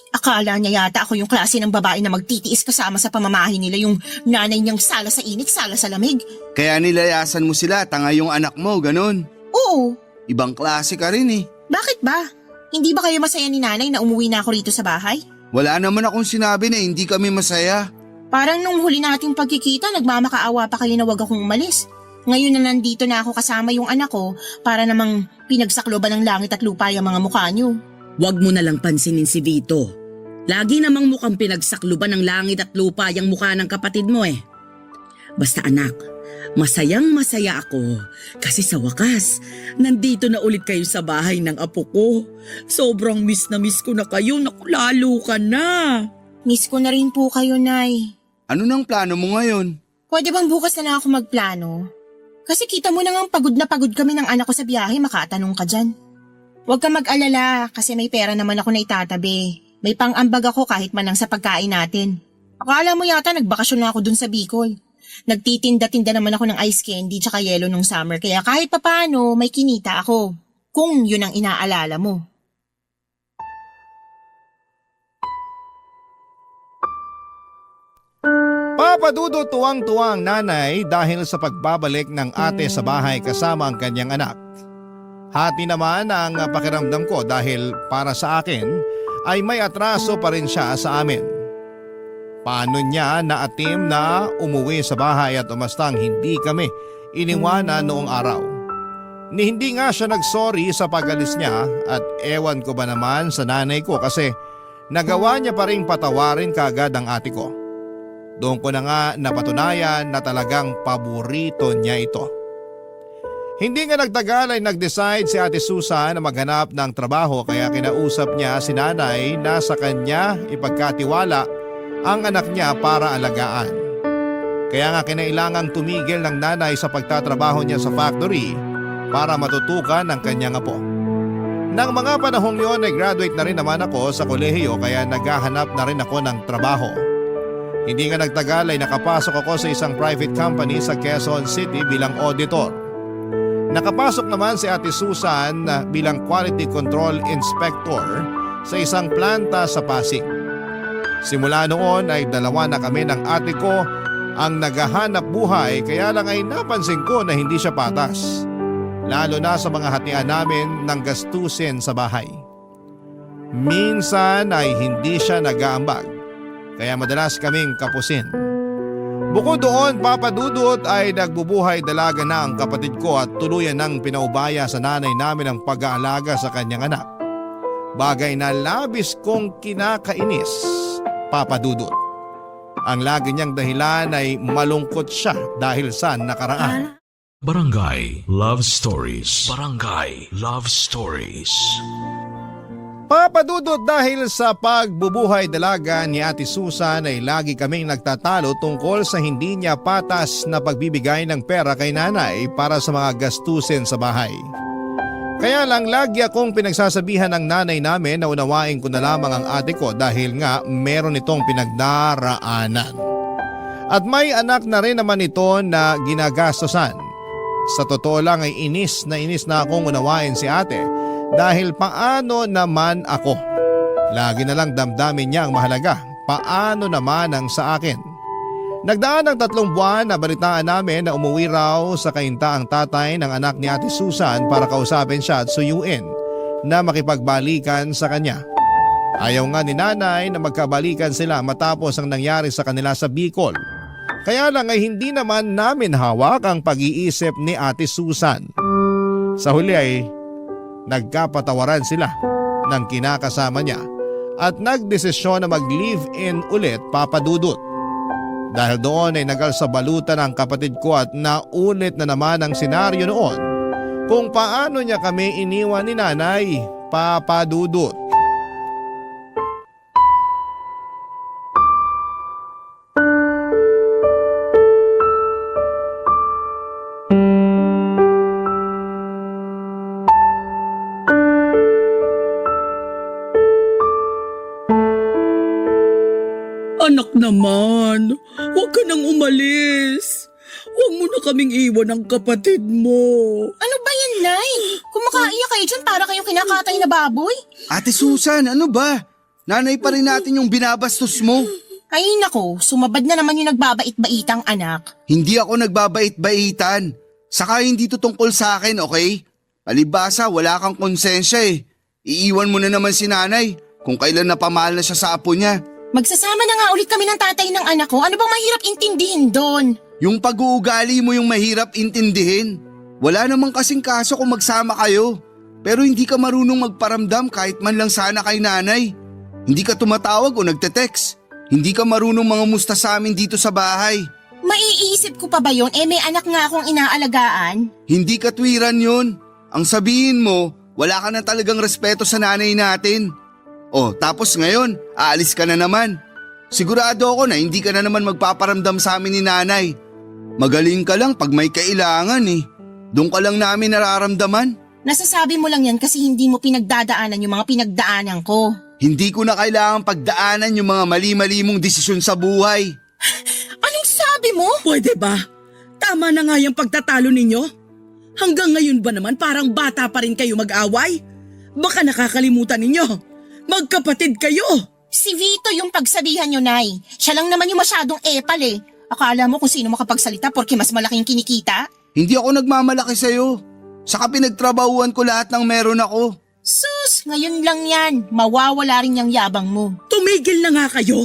Akala niya yata ako yung klase ng babae na magtitiis kasama sa pamamahay nila, yung nanay niyang sala sa init, sala sa lamig. Kaya nilayasan mo sila, tanga yung anak mo, ganun. Oo, Ibang klase ka rin eh. bakit ba? Hindi ba kayo masaya ni nanay na umuwi na ako rito sa bahay? Wala naman akong sinabi na hindi kami masaya. Parang nung huli nating pagkikita, nagmamakaawa pa kayo na wag akong umalis. Ngayon na nandito na ako kasama yung anak ko, para namang pinagsakloban ng langit at lupa yung mga mukha niyo. Huwag mo na lang pansinin si Vito. Lagi namang mukhang pinagsakluban ng langit at lupa yung mukha ng kapatid mo eh. Basta anak, masayang masaya ako kasi sa wakas, nandito na ulit kayo sa bahay ng apo ko. Sobrang miss na miss ko na kayo, naku lalo ka na. Miss ko na rin po kayo, Nay. Ano nang plano mo ngayon? Pwede bang bukas na lang ako magplano? Kasi kita mo na nga pagod kami ng anak ko sa biyahe, makatanong ka dyan. Huwag ka mag-alala kasi may pera naman ako na itatabi. May pang-ambag ako kahit man lang sa pagkain natin. Akala mo yata nagbakasyon na ako dun sa Bicol. Nagtitinda-tinda naman ako ng ice candy tsaka yelo nung summer kaya kahit papano may kinita ako. Kung yun ang inaalala mo. Papadudo tuwang-tuwang nanay dahil sa pagbabalik ng ate sa bahay kasama ang kanyang anak. Hati naman ang pakiramdam ko dahil para sa akin ay may atraso pa rin siya sa amin. Paano niya naatim na umuwi sa bahay at umastang hindi kami iniwanan noong araw? Ni hindi nga siya nagsorry sa pag-alis niya at ewan ko ba naman sa nanay ko kasi nagawa niya pa rin patawarin kagad ang ate ko. Doon ko na nga napatunayan na talagang paborito niya ito. Hindi nga nagtagal ay nag-decide si Ate Susan na maghanap ng trabaho kaya kinausap niya si nanay na sa kanya ipagkatiwala ang anak niya para alagaan. Kaya nga kinailangang tumigil ng nanay sa pagtatrabaho niya sa factory para matutukan ang kanyang apo. Nang mga panahong yon ay graduate na rin naman ako sa kolehiyo kaya naghahanap na rin ako ng trabaho. Hindi nga nagtagal ay nakapasok ako sa isang private company sa Quezon City bilang auditor. Nakapasok naman si Ate Susan bilang quality control inspector sa isang planta sa Pasig. Simula noon ay dalawa na kami ng ate ko ang naghahanap buhay kaya lang ay napansin ko na hindi siya patas. Lalo na sa mga hatian namin ng gastusin sa bahay. Minsan ay hindi siya nag-aambag. Kaya madalas kaming kapusin. Bukod doon, papadudot ay nagbubuhay dalaga na ang kapatid ko at tuluyan ng pinaubaya sa nanay namin ang pag-aalaga sa kanyang anak. Bagay na labis kong kinakainis, papadudot. Ang lagi niyang dahilan ay malungkot siya dahil sa nakaraan. Barangay Love Stories. Barangay Love Stories. Papadudot dahil sa pagbubuhay dalaga ni Ate Susan ay lagi kaming nagtatalo tungkol sa hindi niya patas na pagbibigay ng pera kay nanay para sa mga gastusin sa bahay. Kaya lang lagi akong pinagsasabihan ng nanay namin na unawain ko na lamang ang ate ko dahil nga meron itong pinagdaraanan. At may anak na rin naman ito na ginagastosan. Sa totoo lang ay inis na akong unawain si ate. Dahil paano naman ako? Lagi na lang damdamin niya ang mahalaga. Paano naman ang sa akin? Nagdaan ng 3 buwan na balitaan namin na umuwi raw sa kainta ang tatay ng anak ni Ate Susan para kausapin siya at suyuin na makipagbalikan sa kanya. Ayaw nga ni nanay na magkabalikan sila matapos ang nangyari sa kanila sa Bicol. Kaya lang ay hindi naman namin hawak ang pag-iisip ni Ate Susan. Sa huli ay nagkapatawaran sila ng kinakasama niya at nagdesisyon na mag-live-in ulit, Papa Dudut. Dahil doon ay nagalsabalutan ang kapatid ko at naulit na naman ang senaryo noon kung paano niya kami iniwan ni nanay, Papa Dudut. Anak naman, huwag ka nang umalis. Huwag mo na kaming iwan ng kapatid mo. Ano ba yan, Nay? Kumakaaya kayo dyan para kayong kinakatay na baboy? Ate Susan, ano ba? Nanay pa rin natin yung binabastos mo. Ay nako, sumabad na naman yung nagbabait-baitang anak. Hindi ako nagbabait-baitan. Saka hindi to tungkol sa akin, okay? Palibasa, wala kang konsensya eh. Iiwan mo na naman si nanay kung kailan napamahal na siya sa apo niya. Magsasama na nga ulit kami ng tatay ng anak ko. Ano bang mahirap intindihin doon? Yung pag-uugali mo yung mahirap intindihin. Wala namang kasing kaso kung magsama kayo. Pero hindi ka marunong magparamdam kahit man lang sana kay nanay. Hindi ka tumatawag o nagte-text. Hindi ka marunong mangamusta sa amin dito sa bahay. Maiisip ko pa ba yun? May anak nga akong inaalagaan. Hindi katwiran yun. Ang sabihin mo, wala ka na talagang respeto sa nanay natin. Oh, tapos ngayon, aalis ka na naman. Sigurado ako na hindi ka na naman magpaparamdam sa amin ni nanay. Magaling ka lang pag may kailangan eh. Doon ka lang namin nararamdaman. Nasasabi mo lang yan kasi hindi mo pinagdadaanan yung mga pinagdaanan ko. Hindi ko na kailangan pagdaanan yung mga mali-mali mong desisyon sa buhay. Anong sabi mo? Pwede ba? Tama na nga yung pagtatalo ninyo. Hanggang ngayon ba naman parang bata pa rin kayo mag-away? Baka nakakalimutan ninyo. Magkapatid kayo! Si Vito yung pagsabihan nyo, Nay. Siya lang naman yung masyadong epal eh. Akala mo kung sino makapagsalita porque mas malaking kinikita? Hindi ako nagmamalaki sa'yo. Saka pinagtrabahuan ko lahat ng meron ako. Sus, ngayon lang yan. Mawawala rin yung yabang mo. Tumigil na nga kayo!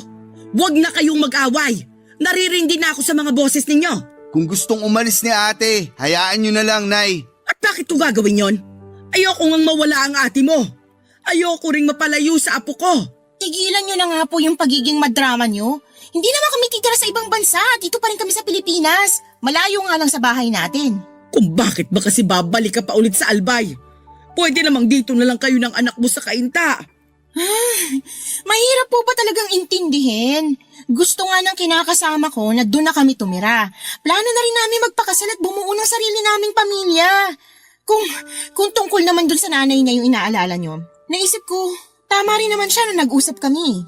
Huwag na kayong mag-away! Naririndi na ako sa mga boses ninyo! Kung gustong umalis ni ate, hayaan nyo na lang, Nay. At bakit ko gagawin yon? Ayoko ngang mawala ang ate mo! Ayoko ring mapalayo sa apo ko! Tigilan nyo na nga po yung pagiging madrama nyo. Hindi naman kami titira sa ibang bansa. Dito pa rin kami sa Pilipinas. Malayo nga lang sa bahay natin. Kung bakit ba kasi babalik ka pa ulit sa Albay? Pwede namang dito na lang kayo ng anak mo sa kainta. Mahirap po ba talagang intindihin? Gusto nga ng kinakasama ko na doon na kami tumira. Plano na rin namin magpakasal at bumuo ng sarili naming pamilya. Kung tungkol naman doon sa nanay niya yung inaalala nyo, naisip ko, tama rin naman siya nung nag-usap kami.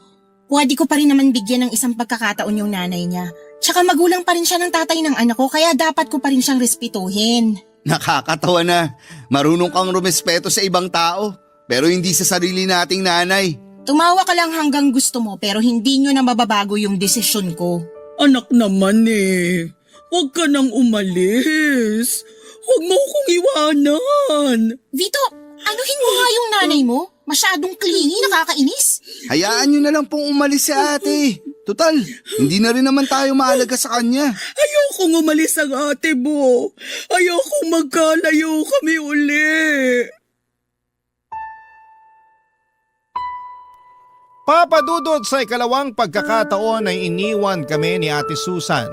Pwede ko pa rin naman bigyan ng isang pagkakataon yung nanay niya. Tsaka magulang pa rin siya ng tatay ng anak ko kaya dapat ko pa rin siyang respetuhin. Nakakatawa na. Marunong kang rumespeto sa ibang tao, pero hindi sa sarili nating nanay. Tumawa ka lang hanggang gusto mo pero hindi nyo na mababago yung desisyon ko. Anak naman eh, huwag ka nang umalis. Huwag mo akong iwanan. Vito, anuhin mo nga yung nanay mo? Masyadong clingy, nakakainis. Hayaan nyo na lang pong umalis si ate. Total, hindi na rin naman tayo mahalaga sa kanya. Ayokong umalis ang ate mo. Ayokong magkalayo kami uli. Papa Dudut, sa ikalawang pagkakataon ay iniwan kami ni Ate Susan.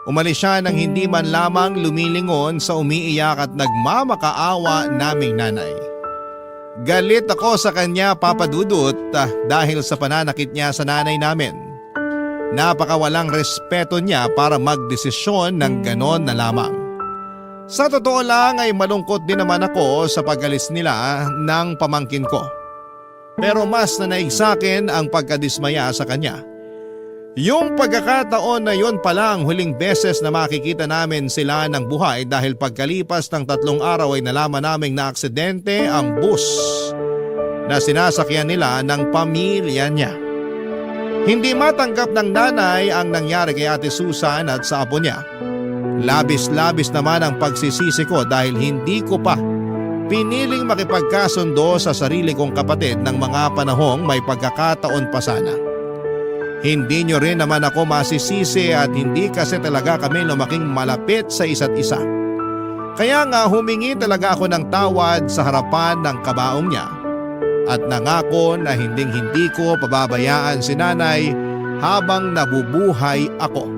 Umalis siya nang hindi man lamang lumilingon sa umiiyak at nagmamakaawa naming nanay. Galit ako sa kanya, Papa Dudut, dahil sa pananakit niya sa nanay namin. Napakawalang respeto niya para magdesisyon ng ganon na lamang. Sa totoo lang ay malungkot din naman ako sa pag-alis nila ng pamangkin ko. Pero mas nanaig sa akin ang pagkadismaya sa kanya. Yung pagkakataon na yon pala ang huling beses na makikita namin sila ng buhay dahil pagkalipas ng 3 araw ay nalaman naming na aksidente ang bus na sinasakyan nila ng pamilya niya. Hindi matanggap ng nanay ang nangyari kay Ate Susan at sa apo niya. Labis-labis naman ang pagsisisi ko dahil hindi ko pa piniling makipagkasundo sa sarili kong kapatid ng mga panahong may pagkakataon pa sana. Hindi nyo rin naman ako masisisi at hindi kasi talaga kami lumaking malapit sa isa't isa. Kaya nga humingi talaga ako ng tawad sa harapan ng kabaong niya at nangako na hindi ko pababayaan si nanay habang nabubuhay ako.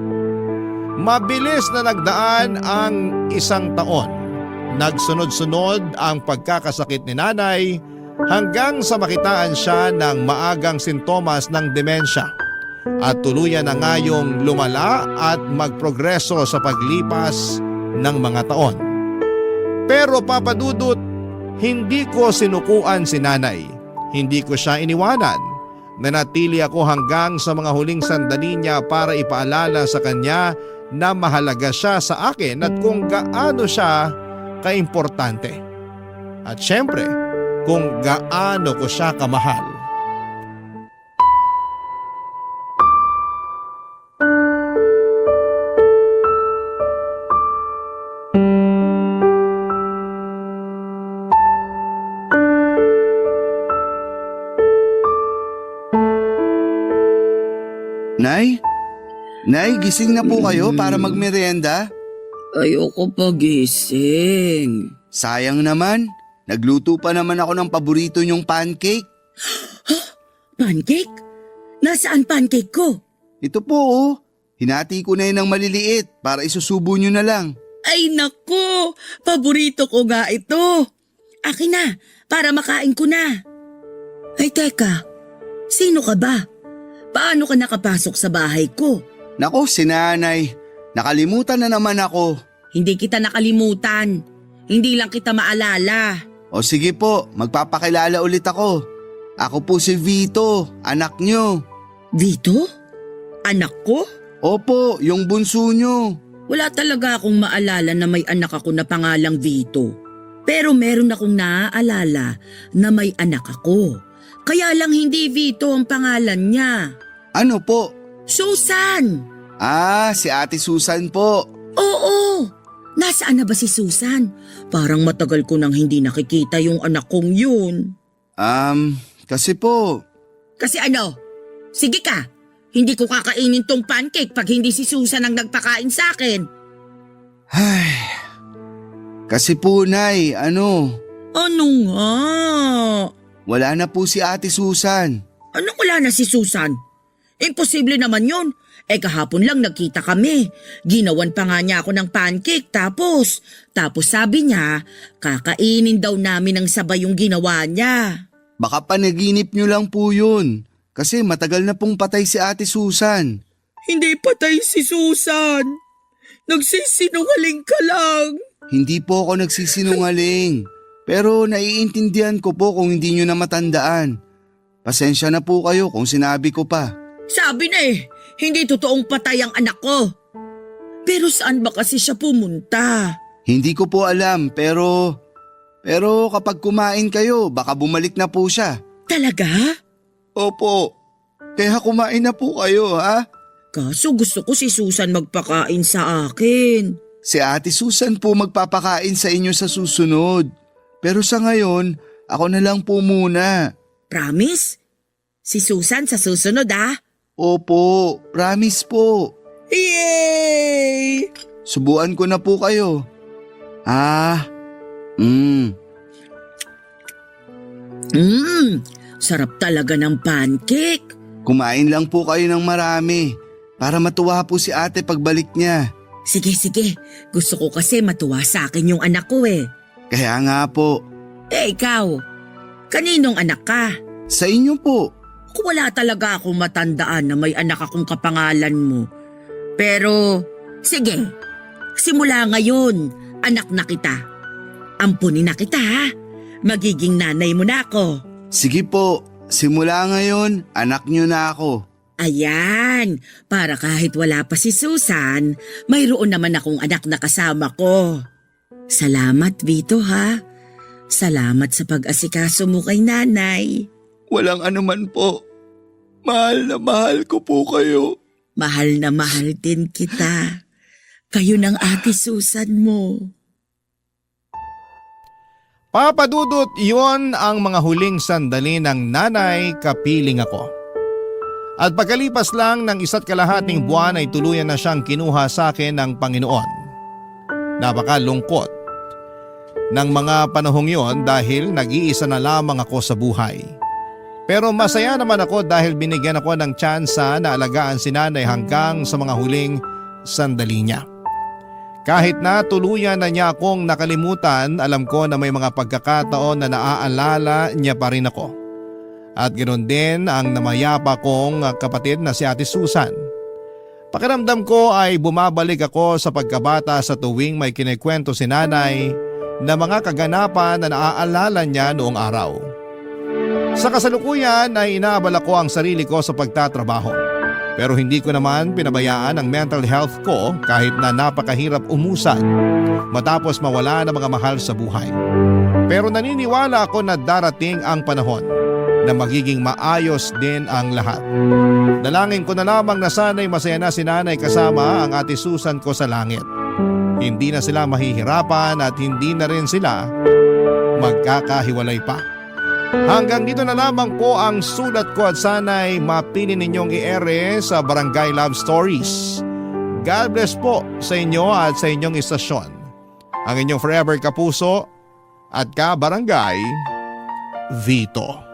Mabilis na nagdaan ang 1 taon. Nagsunod-sunod ang pagkakasakit ni nanay hanggang sa makitaan siya ng maagang sintomas ng demensya at tuluyan na ngayong lumala at magprogreso sa paglipas ng mga taon. Pero Papa Dudut, hindi ko sinukuan si nanay. Hindi ko siya iniwanan. Nanatili ako hanggang sa mga huling sandali niya para ipaalala sa kanya na mahalaga siya sa akin at kung gaano siya kaimportante. At syempre, kung gaano ko siya kamahal. Nay? Nay, gising na po kayo para magmerienda? Ayoko pagising. Sayang naman. Nagluto pa naman ako ng paborito niyong pancake. Pancake? Nasaan pancake ko? Ito po oh. Hinati ko na yun ng maliliit para isusubo niyo na lang. Ay nako, paborito ko nga ito. Akin na, para makain ko na. Ay teka, sino ka ba? Paano ka nakapasok sa bahay ko? Nako, si nanay. Nakalimutan na naman ako. Hindi kita nakalimutan. Hindi lang kita maalala. O sige po, magpapakilala ulit ako. Ako po si Vito, anak niyo. Vito? Anak ko? Opo, yung bunso niyo. Wala talaga akong maalala na may anak ako na pangalang Vito. Pero meron akong naaalala na may anak ako. Kaya lang hindi Vito ang pangalan niya. Ano po? Susan! Ah, si Ate Susan po. Oo! Nasaan na ba si Susan? Parang matagal ko nang hindi nakikita yung anak kong yun. Kasi po. Kasi ano? Sige ka! Hindi ko kakainin tong pancake pag hindi si Susan ang nagpakain sa akin. Ay, kasi po, Nay, ano? Ano nga? Wala na po si Ate Susan. Anong wala na si Susan? Imposible naman yun. Kahapon lang nagkita kami. Ginawan pa nga niya ako ng pancake tapos sabi niya, kakainin daw namin ng sabay yung ginawa niya. Baka panaginip niyo lang po yun. Kasi matagal na pong patay si Ate Susan. Hindi patay si Susan. Nagsisinungaling ka lang. Hindi po ako nagsisinungaling. Pero naiintindihan ko po kung hindi niyo na matandaan. Pasensya na po kayo kung sinabi ko pa. Sabi na hindi totoong patay ang anak ko. Pero saan ba kasi siya pumunta? Hindi ko po alam pero kapag kumain kayo baka bumalik na po siya. Talaga? Opo. Kaya kumain na po kayo ha? Kaso gusto ko si Susan magpakain sa akin. Si Ate Susan po magpapakain sa inyo sa susunod. Pero sa ngayon, ako na lang po muna. Promise? Si Susan sa susunod Opo, promise po. Yay! Subuan ko na po kayo. Sarap talaga ng pancake. Kumain lang po kayo ng marami para matuwa po si ate pagbalik niya. Sige, gusto ko kasi matuwa sa akin yung anak ko Kaya nga po. Ikaw, kaninong anak ka? Sa inyo po. Wala talaga akong matandaan na may anak akong kapangalan mo. Pero, sige, simula ngayon, anak na kita. Ampunin na kita Magiging nanay mo na ako. Sige po, simula ngayon, anak niyo na ako. Ayan, para kahit wala pa si Susan, mayroon naman akong anak na kasama ko. Salamat, Vito Salamat sa pag-asikaso mo kay nanay. Walang anuman po. Mahal na mahal ko po kayo. Mahal na mahal din kita. Kayo ng Ate Susan mo. Papa Dudut, yon ang mga huling sandali ng nanay kapiling ako. At pagkalipas lang ng 1.5 buwan ay tuluyan na siyang kinuha sa akin ng Panginoon. Napakalungkot ng mga panahong yon dahil nag-iisa na lamang ako sa buhay. Pero masaya naman ako dahil binigyan ako ng tsansa na alagaan si nanay hanggang sa mga huling sandali niya. Kahit na tuluyan na niya akong nakalimutan, alam ko na may mga pagkakataon na naaalala niya pa rin ako. At ganoon din ang namayapa kong kapatid na si Ate Susan. Pakiramdam ko ay bumabalik ako sa pagkabata sa tuwing may kinikwento si nanay na mga kaganapan na naaalala niya noong araw. Sa kasalukuyan ay inaabala ko ang sarili ko sa pagtatrabaho. Pero hindi ko naman pinabayaan ang mental health ko kahit na napakahirap umusad matapos mawala ng mga mahal sa buhay. Pero naniniwala ako na darating ang panahon na magiging maayos din ang lahat. Dalangin ko na lamang na sana'y masaya na si nanay kasama ang Ate Susan ko sa langit. Hindi na sila mahihirapan at hindi na rin sila magkakahiwalay pa. Hanggang dito na lamang po ang sulat ko at sana'y mapili ninyong i-ere sa Barangay Love Stories. God bless po sa inyo at sa inyong istasyon. Ang inyong forever kapuso at ka-barangay, Vito.